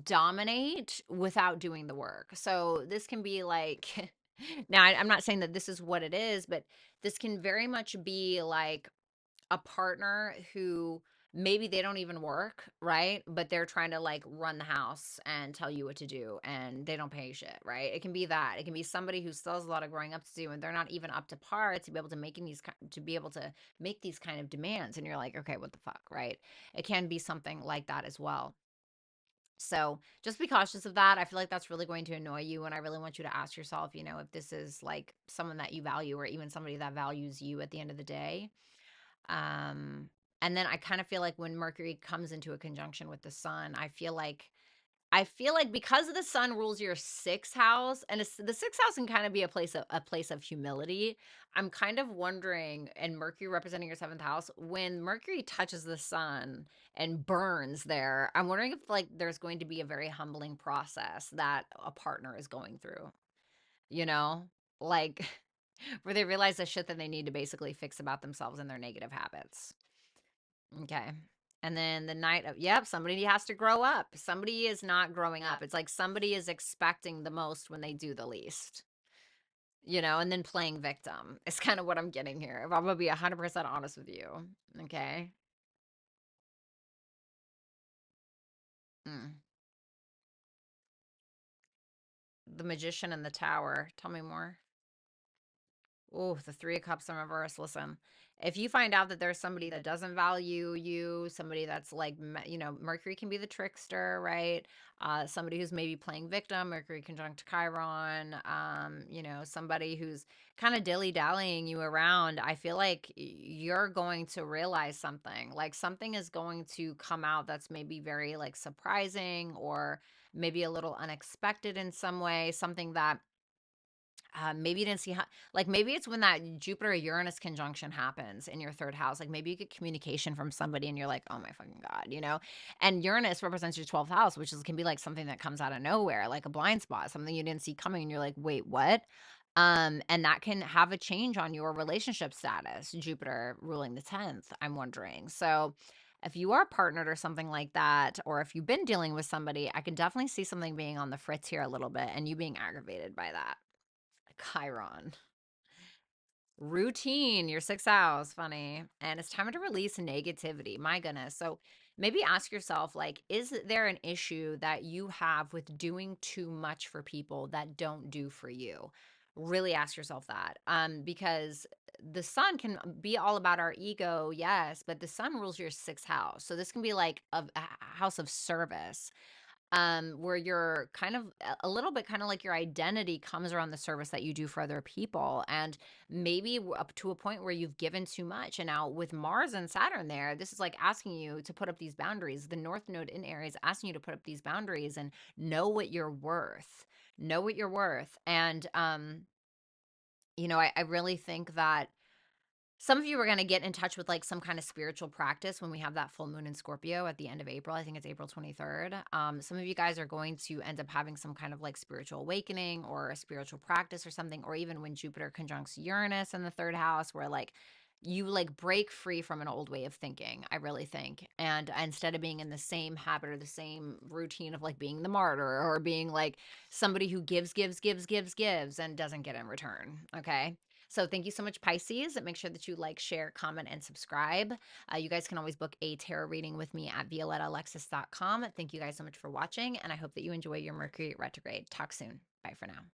dominate without doing the work. So this can be like, now I'm not saying that this is what it is, but this can very much be like a partner who maybe they don't even work, right? But they're trying to like run the house and tell you what to do and they don't pay shit, right? It can be that. It can be somebody who still has a lot of growing up to do and they're not even up to par to be able to make these kind of demands and you're like, "Okay, what the fuck?" right? It can be something like that as well. So just be cautious of that. I feel like that's really going to annoy you. And I really want you to ask yourself, if this is like someone that you value or even somebody that values you at the end of the day. Um, and then I kind of feel like when Mercury comes into a conjunction with the sun, I feel like because the sun rules your sixth house, and the sixth house can kind of be a place of humility. I'm kind of wondering, and Mercury representing your seventh house, when Mercury touches the sun and burns there, I'm wondering if like there's going to be a very humbling process that a partner is going through, you know, like where they realize the shit that they need to basically fix about themselves and their negative habits. Okay. And then the night of, yep, somebody has to grow up. Somebody is not growing up. It's like somebody is expecting the most when they do the least, and then playing victim. It's kind of what I'm getting here. If I'm going to be 100% honest with you. Okay. Mm. The Magician and the Tower. Tell me more. Oh, the Three of Cups in reverse. Listen, if you find out that there's somebody that doesn't value you, somebody that's like, Mercury can be the trickster, right? Somebody who's maybe playing victim, Mercury conjunct Chiron, somebody who's kind of dilly-dallying you around. I feel like you're going to realize something. Like something is going to come out that's maybe very like surprising or maybe a little unexpected in some way, something that maybe you didn't see how, like maybe it's when that Jupiter Uranus conjunction happens in your third house. Like maybe you get communication from somebody and you're like, oh my fucking God. And Uranus represents your 12th house, which can be like something that comes out of nowhere, like a blind spot, something you didn't see coming. And you're like, wait, what? And that can have a change on your relationship status, Jupiter ruling the 10th, I'm wondering. So if you are partnered or something like that, or if you've been dealing with somebody, I can definitely see something being on the fritz here a little bit and you being aggravated by that. Chiron. Routine, your sixth house, funny. And it's time to release negativity. My goodness. So maybe ask yourself, like, is there an issue that you have with doing too much for people that don't do for you? Really ask yourself that. Because the sun can be all about our ego, yes, but the sun rules your sixth house. So this can be like a house of service, where you're kind of a little bit kind of like your identity comes around the service that you do for other people. And maybe up to a point where you've given too much. And now with Mars and Saturn there, this is like asking you to put up these boundaries. The North Node in Aries asking you to put up these boundaries and know what you're worth. Know what you're worth. And, I really think that some of you are going to get in touch with like some kind of spiritual practice when we have that full moon in Scorpio at the end of April. I think it's April 23rd. Some of you guys are going to end up having some kind of like spiritual awakening or a spiritual practice or something, or even when Jupiter conjuncts Uranus in the third house, where like you like break free from an old way of thinking, I really think. And instead of being in the same habit or the same routine of like being the martyr or being like somebody who gives and doesn't get in return. Okay. So thank you so much, Pisces. Make sure that you like, share, comment, and subscribe. You guys can always book a tarot reading with me at violettaalexis.com. Thank you guys so much for watching, and I hope that you enjoy your Mercury retrograde. Talk soon. Bye for now.